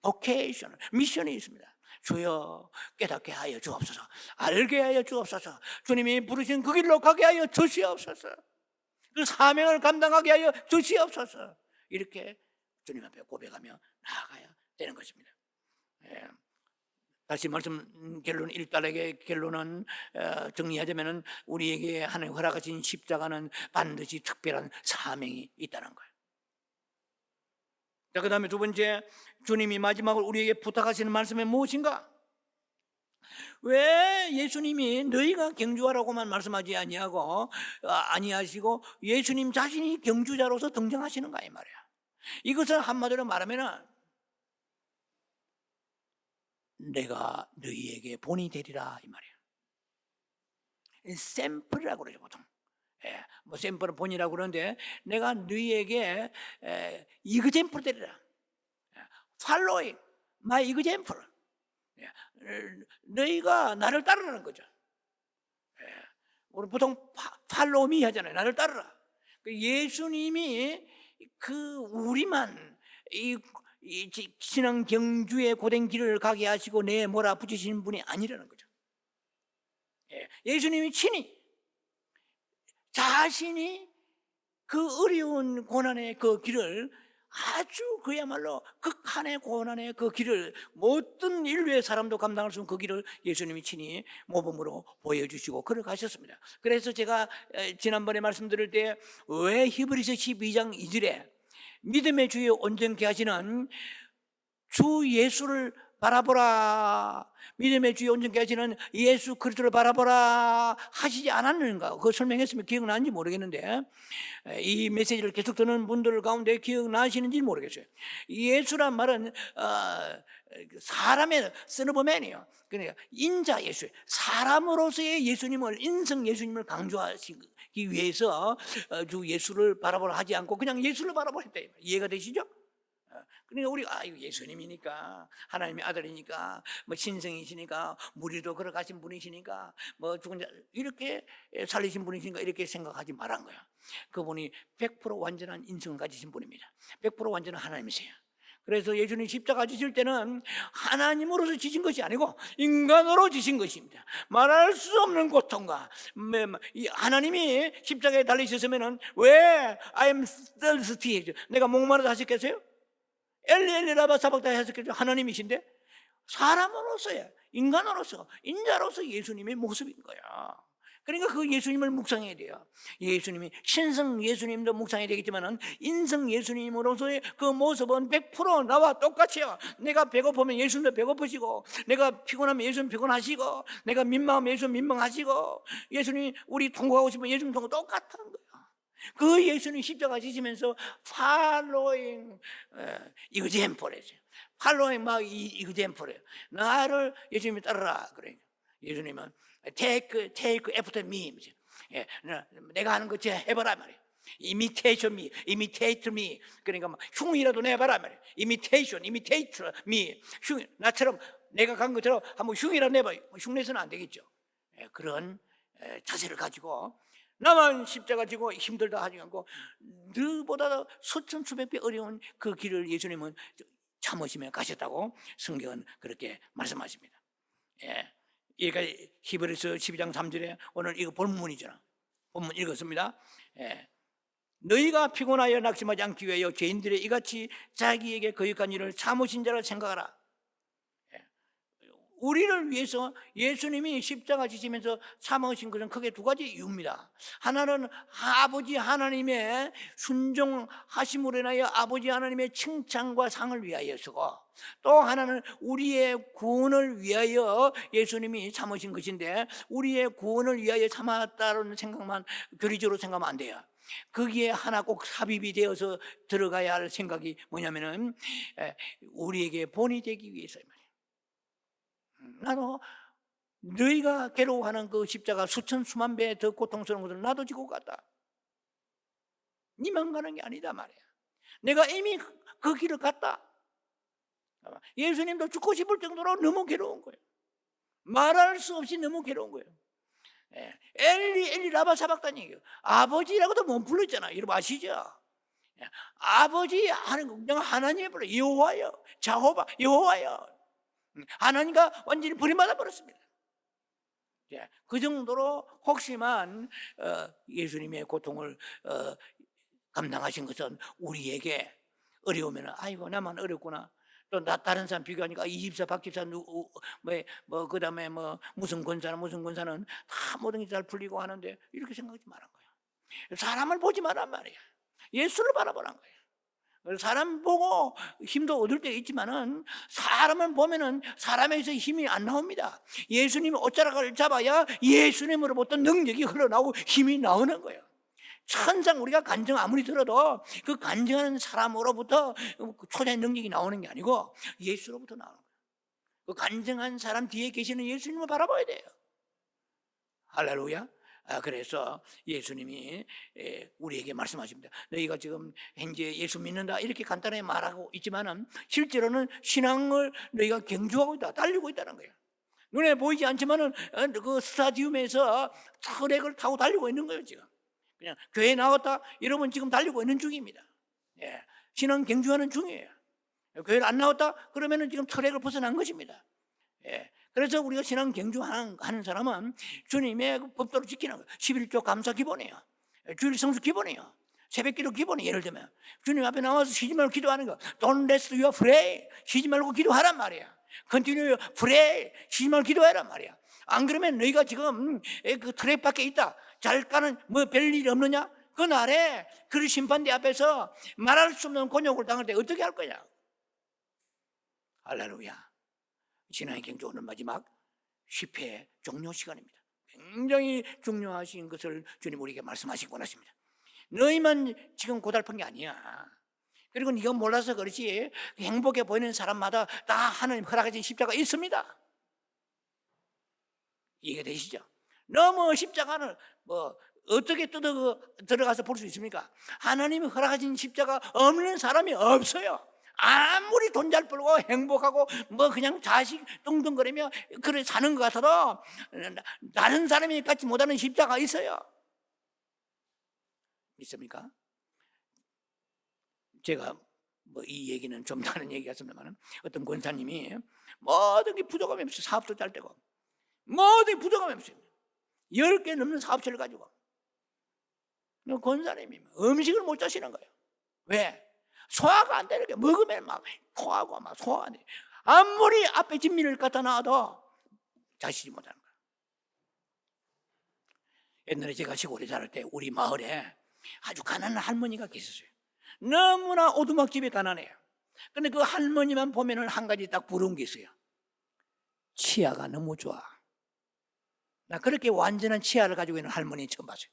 보케이션, 미션이 있습니다. 주여 깨닫게 하여 주옵소서, 알게 하여 주옵소서, 주님이 부르신 그 길로 가게 하여 주시옵소서, 그 사명을 감당하게 하여 주시옵소서, 이렇게 주님 앞에 고백하며 나아가야 되는 것입니다. 다시 말씀, 결론, 일단락의 결론은 정리하자면 우리에게 하나님 허락하신 십자가는 반드시 특별한 사명이 있다는 거예요. 자, 그 다음에 두 번째, 주님이 마지막으로 우리에게 부탁하시는 말씀은 무엇인가? 왜 예수님이 너희가 경주하라고만 말씀하지 아니하시고 예수님 자신이 경주자로서 등장하시는가, 이 말이야. 이것은 한마디로 말하면 내가 너희에게 본이 되리라, 이 말이야. 샘플이라고 그러죠, 보통. 샘플은 본이라고 그러는데, 내가 너희에게 이그젠플 되리라. Following my example. 너희가 나를 따르라는 거죠. 우리 보통 follow me 하잖아요. 나를 따르라. 예수님이 우리만 이 신앙 경주의 고된 길을 가게 하시고 내 몰아붙이시는 분이 아니라는 거죠. 예수님이 친히 자신이 그 어려운 고난의 그 길을, 아주 그야말로 극한의 고난의 그 길을, 모든 인류의 사람도 감당할 수 없는 그 길을 예수님이 친히 모범으로 보여주시고 걸어가셨습니다. 그래서 제가 지난번에 말씀드릴 때 왜 히브리서 12장 2절에 믿음의 주에 온전케 하시는 주 예수를 바라보라, 믿음의 주여 온전케 하시는 예수 그리스도를 바라보라 하시지 않았는가? 그거 설명했으면 기억나는지 모르겠는데, 이 메시지를 계속 듣는 분들 가운데 기억나시는지 모르겠어요. 예수란 말은 사람의 서브맨이에요. 그러니까 인자 예수, 사람으로서의 예수님을, 인성 예수님을 강조하시기 위해서 주 예수를 바라보라 하지 않고 그냥 예수를 바라보랬다. 이해가 되시죠? 그러니까 우리가 예수님이니까, 하나님의 아들이니까, 뭐 신성이시니까, 무리도 걸어가신 분이시니까, 뭐 죽은 자 이렇게 살리신 분이시니까 이렇게 생각하지 말한 거야. 그분이 100% 완전한 인성을 가지신 분입니다. 100% 완전한 하나님이세요. 그래서 예수님 십자가 지실 때는 하나님으로서 지신 것이 아니고 인간으로 지신 것입니다. 말할 수 없는 고통과, 하나님이 십자가에 달리셨으면 왜 I am thirsty, 내가 목마르다 하셨겠어요? 엘리 라바 사박다 하셨겠죠? 하나님이신데 사람으로서의, 인간으로서, 인자로서 예수님의 모습인 거야. 그러니까 그 예수님을 묵상해야 돼요. 예수님이 신성 예수님도 묵상해야 되겠지만 인성 예수님으로서의 그 모습은 100% 나와 똑같아요. 내가 배고프면 예수님도 배고프시고, 내가 피곤하면 예수님 피곤하시고, 내가 민망하면 예수님 민망하시고, 예수님이 우리 통곡하고 싶으면 예수님 통곡 똑같다는 거예요. 그 예수님 십자가 지시면서 following example이죠. following 막 example이에요. 나를 예수님이 따르라 그래요. 예수님은 take after me. 예, 내가 하는 거 해봐라 말이에요. imitate me. 그러니까 막 흉이라도 내봐라 말이에요. imitate me. 나처럼 내가 간 것처럼 한번 흉이라도 내봐. 흉내서는 안 되겠죠. 예, 그런 자세를 가지고 나만 십자가 지고 힘들다 하지 않고 너보다 수천 수백 배 어려운 그 길을 예수님은 참으시며 가셨다고 성경은 그렇게 말씀하십니다. 예, 여기가 히브리서 12장 3절에 오늘 이거 본문이잖아. 본문 읽었습니다. 예, 너희가 피곤하여 낙심하지 않기 위하여 죄인들의 이같이 자기에게 거역한 일을 참으신 자를 생각하라. 우리를 위해서 예수님이 십자가 지시면서 참으신 것은 크게 두 가지 이유입니다. 하나는 아버지 하나님의 순종하심으로 인하여 아버지 하나님의 칭찬과 상을 위하여서고, 또 하나는 우리의 구원을 위하여 예수님이 참으신 것인데, 우리의 구원을 위하여 참았다는 생각만 교리적으로 생각하면 안 돼요. 거기에 하나 꼭 삽입이 되어서 들어가야 할 생각이 뭐냐면은 우리에게 본이 되기 위해서입니다. 나도 너희가 괴로워하는 그 십자가 수천 수만 배 더 고통스러운 것을 나도 지고 갔다. 니만 가는 게 아니다 말이야. 내가 이미 그 길을 갔다. 예수님도 죽고 싶을 정도로 너무 괴로운 거예요. 말할 수 없이 너무 괴로운 거예요. 엘리 라바 사박다니 얘기해요. 아버지라고도 못 불렀잖아. 여러분 아시죠? 아버지 하는 거 하나님의 불러. 여호와요, 자호바, 여호와요. 하나님과 완전히 버림받아 버렸습니다. 그 정도로 혹시만 예수님의 고통을 감당하신 것은 우리에게 어려우면 아이고 나만 어렵구나. 또 다른 사람 비교하니까 이 집사 박 집사 그 다음에 무슨 권사는 다 모든 게 잘 풀리고 하는데 이렇게 생각하지 말란 거야. 사람을 보지 말란 말이야. 예수를 바라보란 거야. 사람 보고 힘도 얻을 때 있지만은 사람을 보면은 사람에서 힘이 안 나옵니다. 예수님이 옷자락을 잡아야 예수님으로부터 능력이 흘러나오고 힘이 나오는 거예요. 천상 우리가 간증 아무리 들어도 그 간증하는 사람으로부터 초자의 능력이 나오는 게 아니고 예수로부터 나오는 거예요. 그 간증한 사람 뒤에 계시는 예수님을 바라봐야 돼요. 할렐루야. 그래서 예수님이 우리에게 말씀하십니다. 너희가 지금 현재 예수 믿는다 이렇게 간단하게 말하고 있지만은 실제로는 신앙을 너희가 경주하고 있다, 달리고 있다는 거예요. 눈에 보이지 않지만은 그 스타디움에서 트랙을 타고 달리고 있는 거예요. 지금 그냥 교회 나왔다 여러분 지금 달리고 있는 중입니다. 신앙 경주하는 중이에요. 교회를 안 나왔다 그러면은 지금 트랙을 벗어난 것입니다. 그래서 우리가 신앙 경주하는 사람은 주님의 법도를 지키는 거예요. 11조 감사 기본이에요. 주일 성수 기본이에요. 새벽기도 기본이 예를 들면 주님 앞에 나와서 쉬지 말고 기도하는 거. Don't rest your pray. 쉬지 말고 기도하란 말이야. Continue pray. 쉬지 말고 기도하란 말이야. 안 그러면 너희가 지금 그 트랙 밖에 있다. 잘 가는 뭐 별일 없느냐? 그날에 그 심판대 앞에서 말할 수 없는 곤욕을 당할 때 어떻게 할 거냐? 할렐루야. 신앙의 경주 오늘 마지막 10회 종료 시간입니다. 굉장히 중요하신 것을 주님 우리에게 말씀하시고 원하십니다. 너희만 지금 고달픈 게 아니야. 그리고 네가 몰라서 그렇지 행복해 보이는 사람마다 다 하나님 허락하신 십자가 있습니다. 이해가 되시죠? 너무 십자가를 어떻게 들어가서 볼 수 있습니까? 하나님이 허락하신 십자가 없는 사람이 없어요. 아무리 돈 잘 벌고 행복하고 그냥 자식 뚱뚱거리며 그래 사는 것 같아도 다른 사람이 갖지 못하는 십자가 있어요. 믿습니까? 제가 이 얘기는 좀 다른 얘기였습니다만 어떤 권사님이 모든 게 부족함이 없어요. 사업도 잘 되고 모든 게 부족함이 없어요. 10개 넘는 사업체를 가지고 권사님이 음식을 못 드시는 거예요. 왜? 소화가 안 되는 게 먹으면 막 토하고 막 소화가 안 돼. 아무리 앞에 진미를 갖다 놔도 자시지 못하는 거예요. 옛날에 제가 시골에 살을 때 우리 마을에 아주 가난한 할머니가 계셨어요. 너무나 오두막집이 가난해요. 근데 그 할머니만 보면은 한 가지 딱 부러운 게 있어요. 치아가 너무 좋아. 나 그렇게 완전한 치아를 가지고 있는 할머니 처음 봤어요.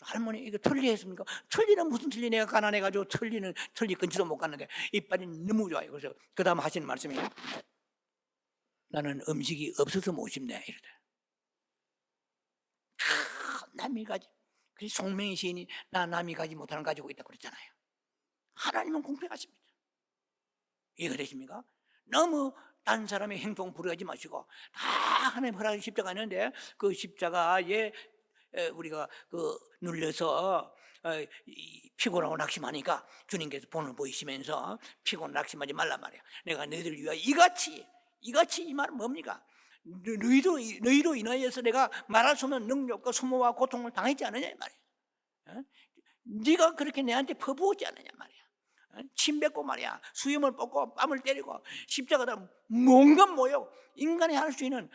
할머니 이거 틀리 했습니까? 틀리는 무슨 틀리, 내가 가난해가지고 틀리 근처도 못 갔는데 이빨이 너무 좋아요. 그래서 그 다음 하시는 말씀이 나는 음식이 없어서 못 싶네 이러대. 남이 가지. 그래서 송명희 시인이 나 남이 가지 못하는 가지고 있다고 그랬잖아요. 하나님은 공평하십니다. 이해가 되십니까? 너무 다른 사람의 행동 부러워하지 마시고 다 하나님 허락하신 십자가 있는데 그 십자가에 우리가 눌려서 피곤하고 낙심하니까 주님께서 본을 보이시면서 피곤 낙심하지 말란 말이에요. 내가 너희들 위하여 이같이 이 말은 뭡니까? 너희로 인하여서 내가 말할 수 없는 능력과 수모와 고통을 당했지 않느냐 이 말이에요. 네가 그렇게 내한테 퍼부었지 않느냐 말이야. 침 뱉고 말이야 수염을 뽑고 뺨을 때리고 십자가다 뭔가 모욕, 인간이 할 수 있는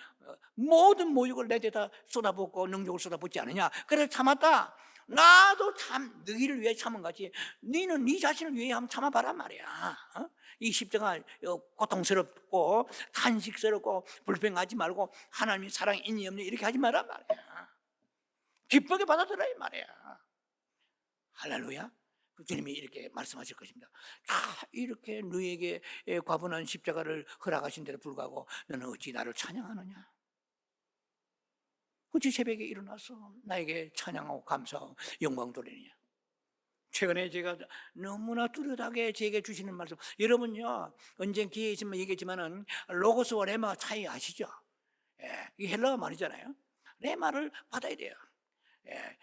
모든 모욕을 내 데다 쏟아붓고 능력을 쏟아붓지 않느냐. 그래서 참았다. 나도 참 너희를 위해 참은 거지 너희는 네 자신을 위해 한번 참아봐란 말이야. 이 십자가 고통스럽고 탄식스럽고 불평하지 말고 하나님이 사랑 있니 없니 이렇게 하지 말란 말이야. 기쁘게 받아들여 이 말이야. 할렐루야. 주님이 이렇게 말씀하실 것입니다. 이렇게 너에게 과분한 십자가를 허락하신 데도 불구하고 너는 어찌 나를 찬양하느냐? 어찌 새벽에 일어나서 나에게 찬양하고 감사하고 영광 돌리느냐? 최근에 제가 너무나 뚜렷하게 제게 주시는 말씀, 여러분요 언제 기회 있으면 얘기했지만은 로고스와 레마 차이 아시죠? 이게 헬라어 말이잖아요. 레마를 받아야 돼요.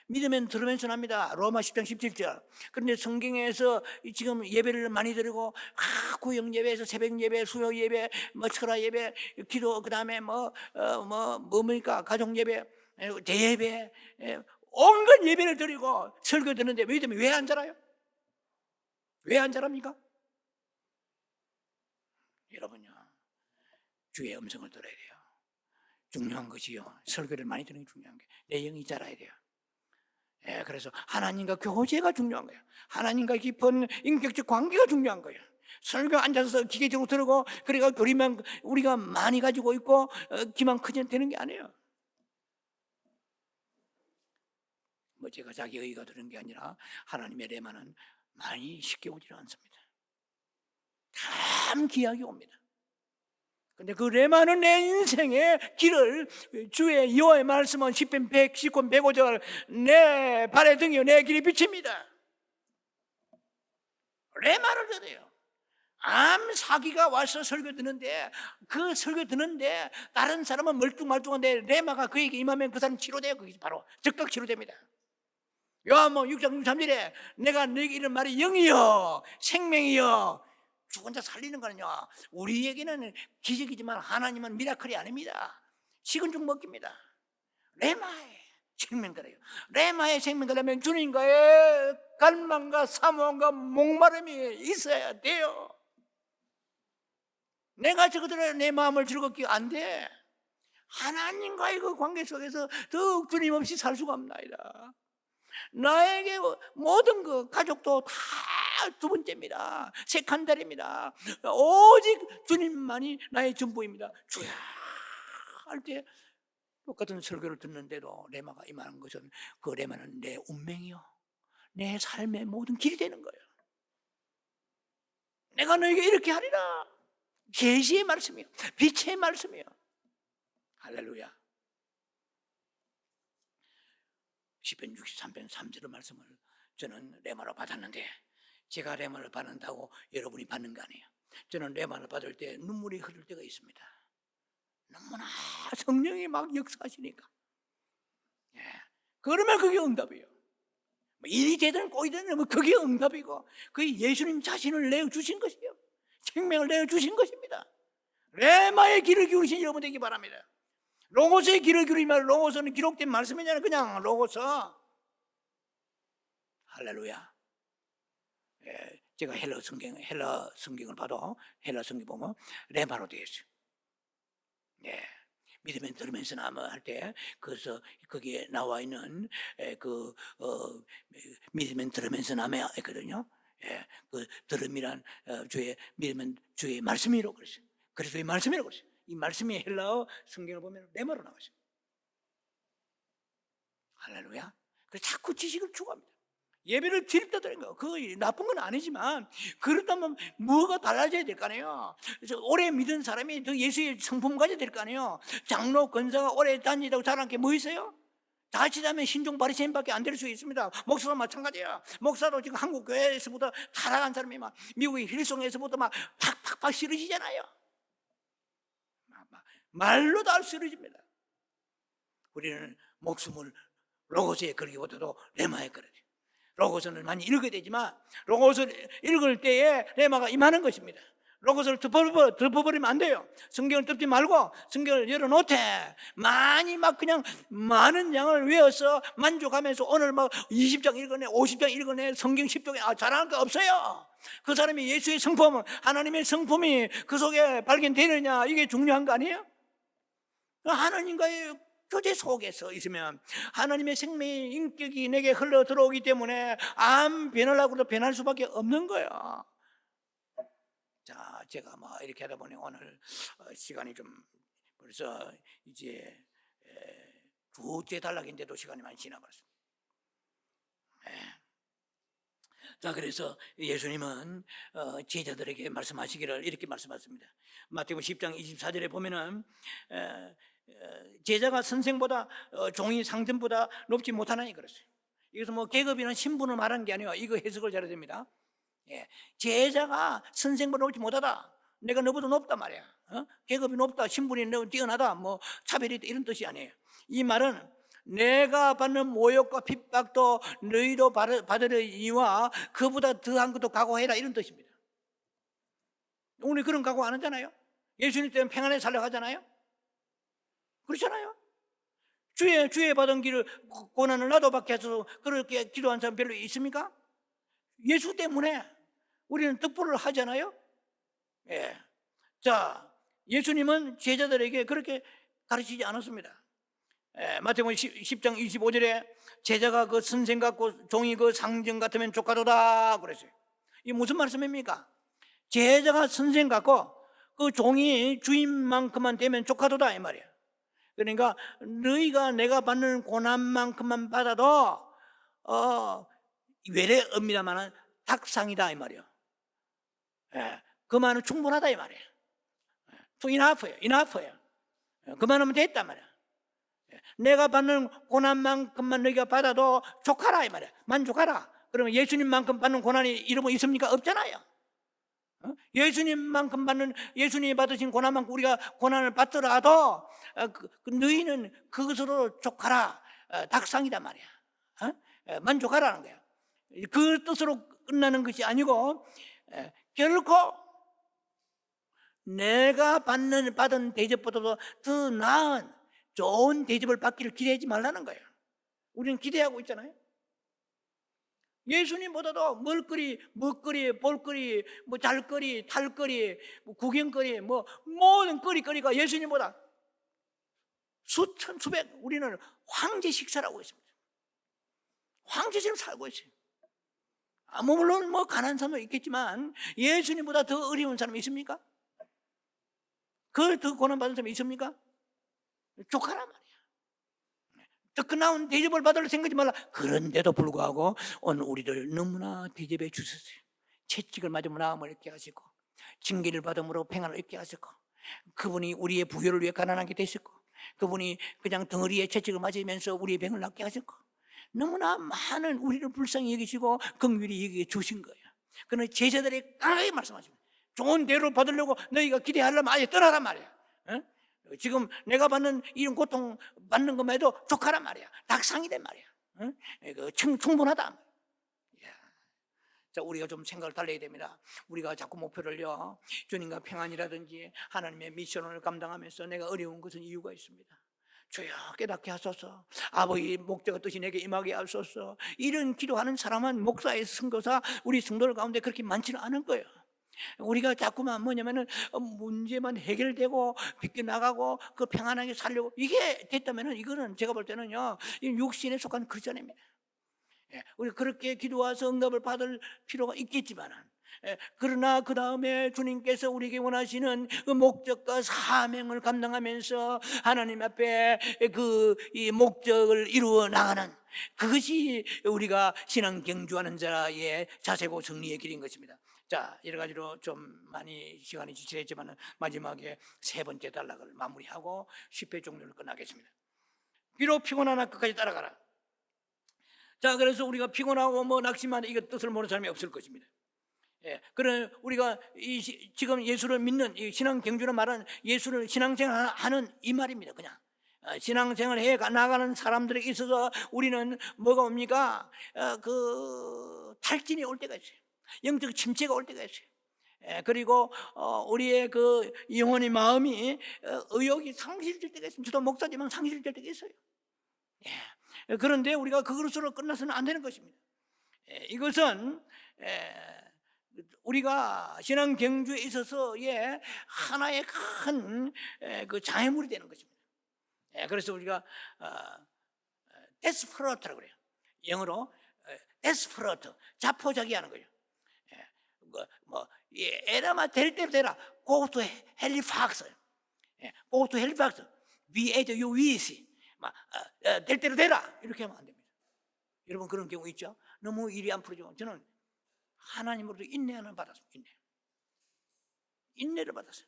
믿으면 들으면 전합니다. 로마 10장 17절. 그런데 성경에서 지금 예배를 많이 드리고 구역 예배에서 새벽 예배, 수요 예배, 철야 예배, 기도 그다음에 뭡니까 가족 예배, 대예배, 온갖 예배를 드리고 설교 듣는데 왜 안 자라요? 왜 안 자랍니까? 여러분요 주의 음성을 들어야 돼요. 중요한 것이요 설교를 많이 듣는 게 중요한 게 내 영이 자라야 돼요. 그래서 하나님과 교제가 중요한 거예요. 하나님과 깊은 인격적 관계가 중요한 거예요. 설교 앉아서 기계적으로 들고 그래가 교리만 우리가 많이 가지고 있고 기만 크면 되는 게 아니에요. 제가 자기 의가 드는 게 아니라 하나님의 레마는 많이 쉽게 오지 않습니다. 참 귀하게 옵니다. 근데 그 레마는 내 인생의 길을 주의 여호와의 말씀은 시편 119편 105절 내 발의 등이요 내 길이 비칩니다. 레마를 들어요. 암 사기가 와서 설교 듣는데 그 설교 듣는데 다른 사람은 멀뚱멀뚱한데 레마가 그에게 임하면 그 사람 치료돼요. 그게 바로 즉각 치료됩니다. 요한복음 6장 63절에 내가 너에게 이런 말이 영이요 생명이요 죽은 자 살리는 거는요 우리에게는 기적이지만 하나님은 미라클이 아닙니다. 식은 죽 먹깁니다. 레마의 생명들이에요. 레마의 생명들이라면 주님과의 갈망과 사모함과 목마름이 있어야 돼요. 내가 저것들에 내 마음을 즐겁게 안 돼. 하나님과의 그 관계 속에서 더욱 주님 없이 살 수가 없나이다. 나에게 모든 그 가족도 다 두 번째입니다. 세컨달입니다. 오직 주님만이 나의 전부입니다. 주야 할 때 똑같은 설교를 듣는데도 레마가 임하는 것은 그 레마는 내 운명이요, 내 삶의 모든 길이 되는 거예요. 내가 너에게 이렇게 하리라. 계시의 말씀이요, 빛의 말씀이요. 할렐루야. 시편 63편 3절의 말씀을 저는 레마로 받았는데, 제가 레마를 받는다고 여러분이 받는 거 아니에요. 저는 레마를 받을 때 눈물이 흐를 때가 있습니다. 너무나 성령이 막 역사하시니까. 예. 그러면 그게 응답이에요. 일이 되든 꼴이 되든 그게 응답이고, 그게 예수님 자신을 내어주신 것이에요. 생명을 내어주신 것입니다. 레마의 귀를 기울이신 여러분 되기 바랍니다. 로고스의 귀를 기울이면, 로고스는 기록된 말씀이잖아요. 그냥 로고스. 할렐루야. 예, 제가 헬라 성경을 봐도, 헬라 성경 보면 레마로 되어 있어요. 예, 믿으면 들으면서 나면 할 때, 그래서 거기에 나와 있는 믿으면 들으면서 나면 있거든요. 예, 그 들음이란 주의, 믿으면 주의 말씀이라고 그랬어요. 그래서 이 말씀이라고 그랬어요. 이 말씀이 헬라어 성경을 보면 레마로 나와요. 할렐루야. 그래서 자꾸 지식을 추구합니다. 예배를 드립다는 거, 그거 나쁜 건 아니지만, 그렇다면 뭐가 달라져야 될 거 아니에요. 그래서 오래 믿은 사람이 더 예수의 성품 가져야 될 거 아니에요. 장로 권사가 오래 다니다고 자란 게 뭐 있어요? 자칫하면 신종 바리새인밖에 안 될 수 있습니다. 목사도 마찬가지예요. 목사도 지금 한국 교회에서부터 타락한 사람이 막 미국의 힐송에서부터 막 팍팍팍 쓰러지잖아요. 말로도 알 쓰러집니다. 우리는 목숨을 로고스에 걸기보다도 레마에 걸어야 돼요. 로고스는 많이 읽어야 되지만, 로고스를 읽을 때에 레마가 임하는 것입니다. 로고스를 덮어버리면 안 돼요. 성경을 덮지 말고 성경을 열어놓되 많이 막 그냥 많은 양을 외워서 만족하면서 오늘 막 20장 읽어내, 50장 읽어내, 성경 10종에 잘하는 거 없어요. 그 사람이 예수의 성품, 하나님의 성품이 그 속에 발견되느냐, 이게 중요한 거 아니에요? 하나님과의 교제 속에서 있으면 하나님의 생명의 인격이 내게 흘러 들어오기 때문에 암 변하려고 해도 변할 수밖에 없는 거예요. 자, 제가 뭐 이렇게 하다 보니 오늘 시간이 좀 벌써 이제 두째 단락인데도 시간이 많이 지나버렸습니다. 자, 그래서 예수님은 제자들에게 말씀하시기를 이렇게 말씀하십니다. 마태복음 10장 24절에 보면은 제자가 선생보다 종이 상전보다 높지 못하나니 그랬어요. 이것은 뭐 계급이나 신분을 말하는 게 아니에요. 이거 해석을 잘해야 됩니다. 예, 제자가 선생보다 높지 못하다. 내가 너보다 높다 말이야. 계급이 높다, 신분이 뛰어나다, 뭐 차별이 있다, 이런 뜻이 아니에요. 이 말은 내가 받는 모욕과 핍박도 너희도 받으려니와 그보다 더한 것도 각오해라, 이런 뜻입니다. 오늘 그런 각오 안 하잖아요. 예수님 때문에 평안에 살려고 하잖아요. 그렇잖아요. 주에 받은 길을 고난을 나도 받게 해서 그렇게 기도한 사람 별로 있습니까? 예수 때문에 우리는 득보를 하잖아요. 예. 자, 예수님은 제자들에게 그렇게 가르치지 않았습니다. 마태복음 10장 25절에 제자가 그 선생 같고 종이 그 상전 같으면 족하도다 그랬어요. 이게 무슨 말씀입니까? 제자가 선생 같고 그 종이 주인만큼만 되면 족하도다, 이 말이에요. 그러니까 너희가 내가 받는 고난만큼만 받아도 외래 엄밀하면 닭상이다, 이 말이에요. 그만은 충분하다, 이 말이에요. 인하프예요. 그만하면 됐단 말이야. 내가 받는 고난만큼만 너희가 받아도 족하라, 이 말이야. 만족하라. 그러면 예수님만큼 받는 고난이 이러면 있습니까? 없잖아요. 예수님이 받으신 고난만큼 우리가 고난을 받더라도 너희는 그것으로 족하라, 닭상이단 말이야. 만족하라는 거야. 그 뜻으로 끝나는 것이 아니고 결코 내가 받은 대접보다도 더 나은 좋은 대접을 받기를 기대하지 말라는 거예요. 우리는 기대하고 있잖아요. 예수님보다도 먹거리, 볼거리, 뭐 잘거리, 탈거리, 뭐 구경거리, 뭐 모든 거리가 예수님보다 수천 수백, 우리는 황제 식사라고 있습니다. 황제처럼 살고 있어요. 뭐 물론 뭐 가난한 사람도 있겠지만 예수님보다 더 어려운 사람이 있습니까? 그걸 더 고난받은 사람이 있습니까? 족하란 말이야. 뜨끈한 대접을 받을 생각하지 말라. 그런데도 불구하고 오늘 우리를 너무나 대접해 주셨어요. 채찍을 맞으면 나음을 입게 하시고, 징계를 받음으로 평안을 입게 하셨고, 그분이 우리의 부여를 위해 가난하게 되셨고, 그분이 그냥 덩어리에 채찍을 맞으면서 우리의 병을 낫게 하셨고, 너무나 많은 우리를 불쌍히 여기시고 긍휼히 여기게 주신 거예요. 그러나 제자들이 강하게 말씀하십니다. 좋은 대우를 받으려고 너희가 기대하려면 아예 떠나란 말이야. 어? 지금 내가 받는 이런 고통 받는 것만 해도 족하란 말이야. 닭상이란 말이야. 어? 충분하다. 자, 우리가 좀 생각을 달려야 됩니다. 우리가 자꾸 목표를요, 주님과 평안이라든지 하나님의 미션을 감당하면서 내가 어려운 것은 이유가 있습니다. 주여 깨닫게 하소서, 아버지 목적의 뜻이 내게 임하게 하소서. 이런 기도하는 사람은 목사의 선교사 우리 성도들 가운데 그렇게 많지는 않은 거예요. 우리가 자꾸만 뭐냐면은 문제만 해결되고 비껴나가고 그 평안하게 살려고 이게 됐다면은 이거는 제가 볼 때는요, 육신에 속한 크리스천입니다. 우리 그렇게 기도와서 응답을 받을 필요가 있겠지만은, 그러나 그 다음에 주님께서 우리에게 원하시는 그 목적과 사명을 감당하면서 하나님 앞에 이 목적을 이루어 나가는 그것이 우리가 신앙 경주하는 자의 자세고 승리의 길인 것입니다. 자, 여러 가지로 좀 많이 시간이 지체했지만 마지막에 세 번째 단락을 마무리하고 10회 종료를 끝나겠습니다. 비록 피곤하나 끝까지 따라가라. 자, 그래서 우리가 피곤하고 뭐 낙심한 이거 뜻을 모르는 사람이 없을 것입니다. 그런 우리가 지금 예수를 믿는 이 신앙 경주는 말은 예수를 신앙생활하는 이 말입니다. 그냥 신앙생활 해 나가는 사람들에게 있어서 우리는 뭐가 옵니까? 그 탈진이 올 때가 있어요. 영적 침체가 올 때가 있어요. 그리고 우리의 그 영혼의 마음이 의욕이 상실될 때가 있습니다. 저도 목사지만 상실될 때가 있어요. 그런데 우리가 그것으로 끝나서는 안 되는 것입니다. 이것은 우리가 신앙 경주에 있어서의 하나의 큰 그 장애물이 되는 것입니다. 그래서 우리가 desperat라고 그래요. 영어로 desperate, 자포자기하는 거예요. 에라마 될 대로 되라. Go to Halifax. Go to Halifax. Be at your ease. 될 대로 되라. 이렇게 하면 안 됩니다. 여러분 그런 경우 있죠? 너무 일이 안 풀어지고 저는 하나님으로부터 인내를 받았습니다. 인내를 받았어요.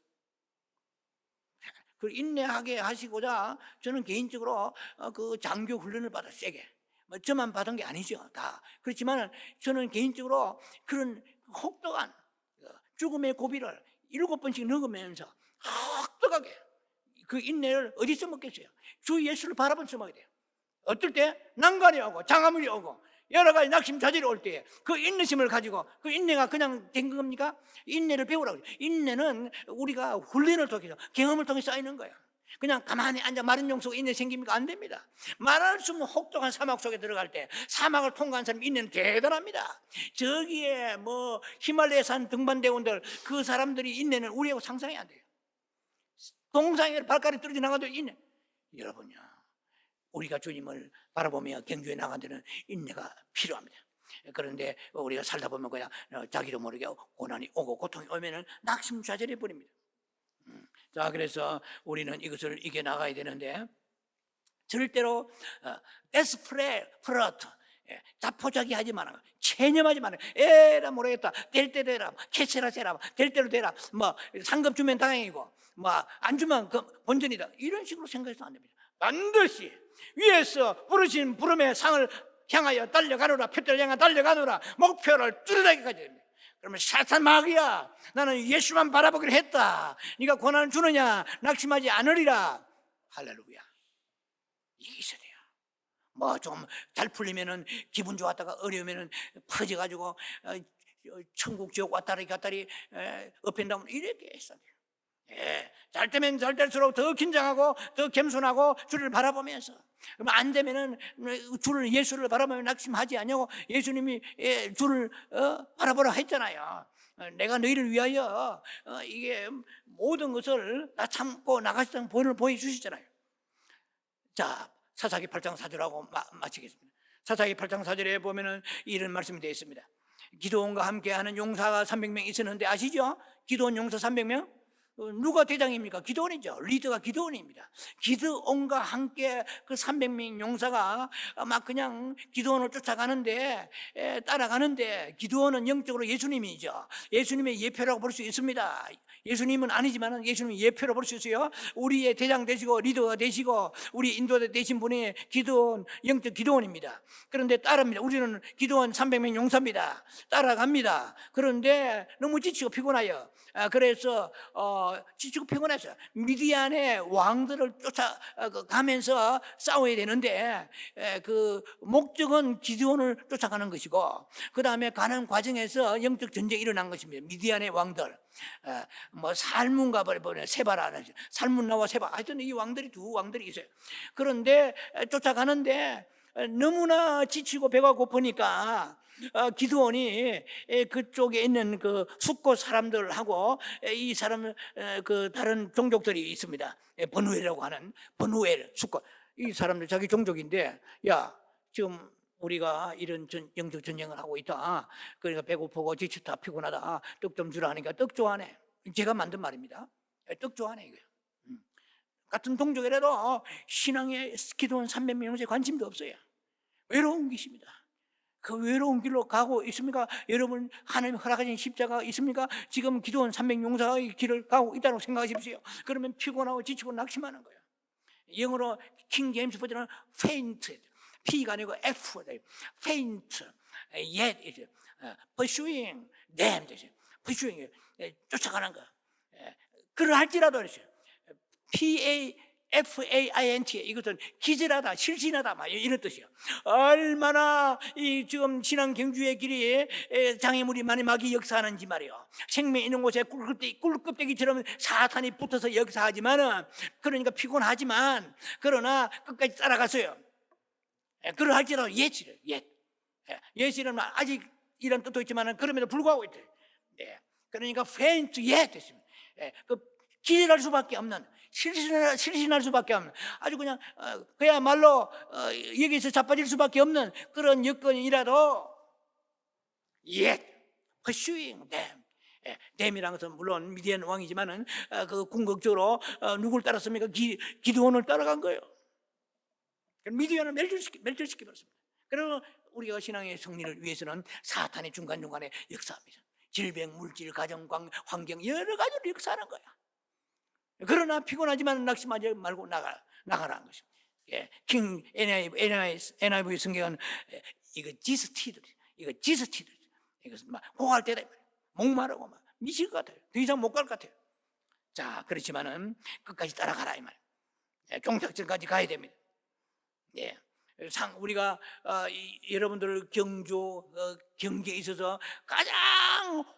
그 인내하게 하시고자 저는 개인적으로 그 장교 훈련을 받았어요. 세게. 저만 받은 게 아니죠. 다. 그렇지만 저는 개인적으로 그런 혹독한 죽음의 고비를 7번씩 넘으면서 혹독하게 그 인내를 어디서 먹겠어요? 주 예수를 바라보면서 먹어야 돼요. 어떨 때 난관이 오고 장애물이 오고 여러 가지 낙심자질이 올 때에 그 인내심을 가지고 그 인내가 그냥 된 겁니까? 인내를 배우라고. 인내는 우리가 훈련을 통해서 경험을 통해 쌓이는 거예요. 그냥 가만히 앉아 마른 용 속에 인내 생깁니까? 안 됩니다. 말할 수 없는 혹독한 사막 속에 들어갈 때 사막을 통과한 사람 인내는 대단합니다. 저기에 뭐 히말라야 산 등반대원들 그 사람들이 인내는 우리하고 상상이 안 돼요. 동상에 발가락이 떨어져 나가도 인내. 여러분요, 우리가 주님을 바라보며 경주에 나간 데는 인내가 필요합니다. 그런데 우리가 살다 보면 그냥 자기도 모르게 고난이 오고 고통이 오면은 낙심좌절해 버립니다. 자, 그래서 우리는 이것을 이겨 나가야 되는데 절대로 desperate, 자포자기 하지 마라. 체념하지 마라. 에라 모르겠다. 될 대로 해라. 캐세라 세라. 될 대로 되라. 뭐 상급 주면 다행이고 뭐 안 주면 그 본전이다. 이런 식으로 생각해서 안 됩니다. 반드시 위에서 부르신 부름의 상을 향하여 달려가노라. 표대를 향하여 달려가노라. 목표를 뚜렷하게 됩니다. 그러면 사탄 마귀야, 나는 예수만 바라보기로 했다. 네가 고난을 주느냐? 낙심하지 않으리라. 할렐루야. 이게 있어야 돼요. 뭐 좀 잘 풀리면은 기분 좋았다가 어려우면은 풀어져가지고 천국 지옥 왔다리 갔다리 업앤다운 이렇게 했어야 돼요. 잘 되면 잘 될수록 더 긴장하고 더 겸손하고 주를 바라보면서, 그러면 안 되면은 주를 예수를 바라보면 낙심하지 않냐고 예수님이 주를 바라보라 했잖아요. 내가 너희를 위하여 이게 모든 것을 다 참고 나가시던 본을 보여주시잖아요. 자, 사사기 8장 4절하고 마치겠습니다. 사사기 8장 4절에 보면은 이런 말씀이 되어 있습니다. 기드온과 함께하는 용사가 300명 있었는데 아시죠? 기드온 용사 300명? 누가 대장입니까? 기드온이죠. 리더가 기드온입니다. 기드온과 함께 그 300명 용사가 막 그냥 기드온을 쫓아가는데, 따라가는데, 기드온은 영적으로 예수님이죠. 예수님의 예표라고 볼 수 있습니다. 예수님은 아니지만 예수님의 예표로 볼 수 있어요. 우리의 대장 되시고 리더가 되시고 우리 인도자 되신 분이 기드온, 영적 기드온입니다. 그런데 따릅니다. 우리는 기드온 300명 용사입니다. 따라갑니다. 그런데 너무 지치고 피곤해요. 그래서 지치고 피곤해서 미디안의 왕들을 쫓아가면서 싸워야 되는데, 그 목적은 기드온을 쫓아가는 것이고, 그 다음에 가는 과정에서 영적 전쟁이 일어난 것입니다. 미디안의 왕들, 뭐 살문가 버리면 세바라, 살문 나와 세바, 하여튼 이 왕들이 두 왕들이 있어요. 그런데 쫓아가는데 너무나 지치고 배가 고프니까 기드온이 그쪽에 있는 그 숫곳 사람들하고 이 사람, 그 다른 종족들이 있습니다. 버누엘이라고 하는 버누엘 숫곳, 이 사람들 자기 종족인데, 야 지금 우리가 이런 영적 전쟁을 하고 있다. 그러니까 배고프고 지쳤다, 피곤하다, 떡 좀 주라 하니까 떡 좋아하네. 제가 만든 말입니다. 떡 좋아하네 이거예요. 같은 종족이라도 신앙의 기드온 300명 용사에 관심도 없어요. 외로운 것입니다. 그 외로운 길로 가고 있습니까? 여러분, 하나님 허락하신 십자가 있습니까? 지금 기드온 300 용사의 길을 가고 있다고 생각하십시오. 그러면 피곤하고 지치고 낙심하는 거예요. 영어로 킹 제임스 버전은 faint, P가 아니고 F, faint, yet, pursuing them, pursuing, 쫓아가는 거. 그러할지라도 그랬어요. PAFAINT, 이것은 기절하다, 실신하다, 막 이런 뜻이에요. 얼마나 이 지금 신앙 경주의 길이 장애물이 많이 막이 역사하는지 말이에요. 생명 있는 곳에 꿀껍데기처럼 사탄이 붙어서 역사하지만은, 그러니까 피곤하지만, 그러나 끝까지 따라갔어요. 그러할지라도 예치를, 예치는 아직 이런 뜻도 있지만은 그럼에도 불구하고 있대요. 그러니까 faint yet 됐습니다. 그 기절할 수밖에 없는, 실신할 수밖에 없는, 아주 그냥 그야말로 여기서 자빠질 수밖에 없는 그런 여건이라도 yet pursuing them. them이라는 것은 물론 미디안 왕이지만은 그 궁극적으로 누굴 따랐습니까? 기드온을 따라간 거예요. 미디안을 멸절시키 버렸습니다. 그리고 우리가 신앙의 승리를 위해서는 사탄의 중간중간에 역사합니다. 질병, 물질, 가정, 환경 여러 가지로 역사하는 거야. 그러나 피곤하지만 낙심하지 말고 나가라는 것입니다. 킹 NIV 성경은 이거 지스티드, 이것은 막 고갈 때다, 목마르고 막 미칠 것 같아요. 더 이상 못 갈 것 같아요. 자, 그렇지만은 끝까지 따라가라 이 말. 종착점까지 가야 됩니다. 우리가 여러분들 경기에 있어서 가장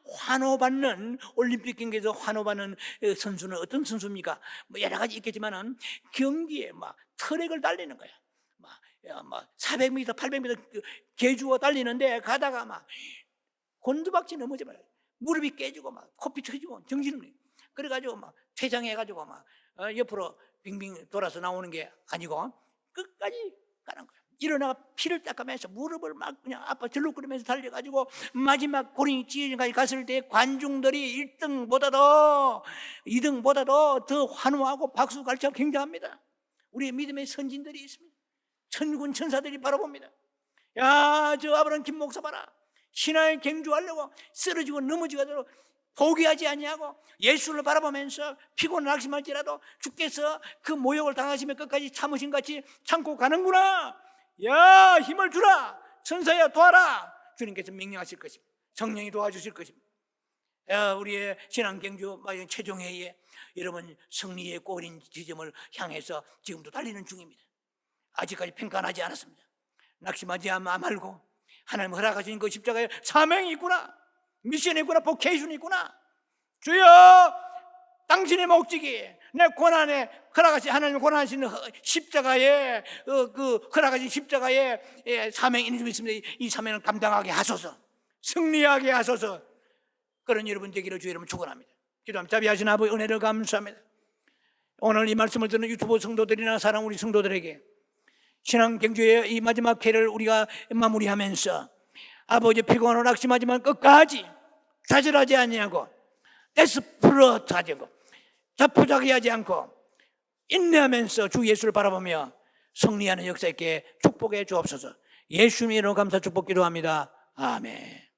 환호받는, 올림픽 경기에서 환호받는 선수는 어떤 선수입니까? 뭐 여러 가지 있겠지만은 경기에 막 트랙을 달리는 거야. 막 400m, 800m 계주어 달리는데 가다가 막 곤두박질 넘어져 말이야. 무릎이 깨지고 막 코피 터지고 정신을, 그래가지고 막 퇴장해가지고 막 옆으로 빙빙 돌아서 나오는 게 아니고 끝까지 가는 거야. 일어나가 피를 닦아면서 무릎을 막 그냥 아파 절룩거리면서 달려가지고 마지막 고링이 찢어지기까지 갔을 때 관중들이 1등보다도 2등보다도 더 환호하고 박수 갈채하고 굉장합니다. 우리의 믿음의 선진들이 있습니다. 천군 천사들이 바라봅니다. 야, 저 아브라함 김 목사 봐라. 신앙의 경주하려고 쓰러지고 넘어지고도 포기하지 아니하고 예수를 바라보면서 피곤 낙심할지라도 주께서 그 모욕을 당하시며 끝까지 참으신 같이 참고 가는구나. 야, 힘을 주라. 천사야 도와라. 주님께서 명령하실 것입니다. 성령이 도와주실 것입니다. 우리의 신앙 경주 최종회의에 여러분 승리의 꼬린 지점을 향해서 지금도 달리는 중입니다. 아직까지 평가하지 않았습니다. 낙심하지 말고 하나님 허락하신 그 십자가에 사명이 있구나, 미션이 있구나, 보케이션이 있구나. 주여, 당신의 목적이 내 고난에 허락하신, 하나님 고난하신 십자가에 그 허락하신 십자가에 사명이 있는 줄 믿습니다. 이 사명을 감당하게 하소서, 승리하게 하소서. 그런 여러분 되기를 주의 이름으로 축원합니다. 기도합니다. 자비하신 아버지, 은혜를 감사합니다. 오늘 이 말씀을 듣는 유튜브 성도들이나 사랑 우리 성도들에게 신앙 경주의 이 마지막 회를 우리가 마무리하면서 아버지 피곤하고 낙심하지만 끝까지 좌절하지 아니하고 데스프로트 하지 않고 자포자기하지 않고 인내하면서 주 예수를 바라보며 승리하는 역사 있게 축복해 주옵소서. 예수님 이름으로 감사 축복 기도합니다. 아멘.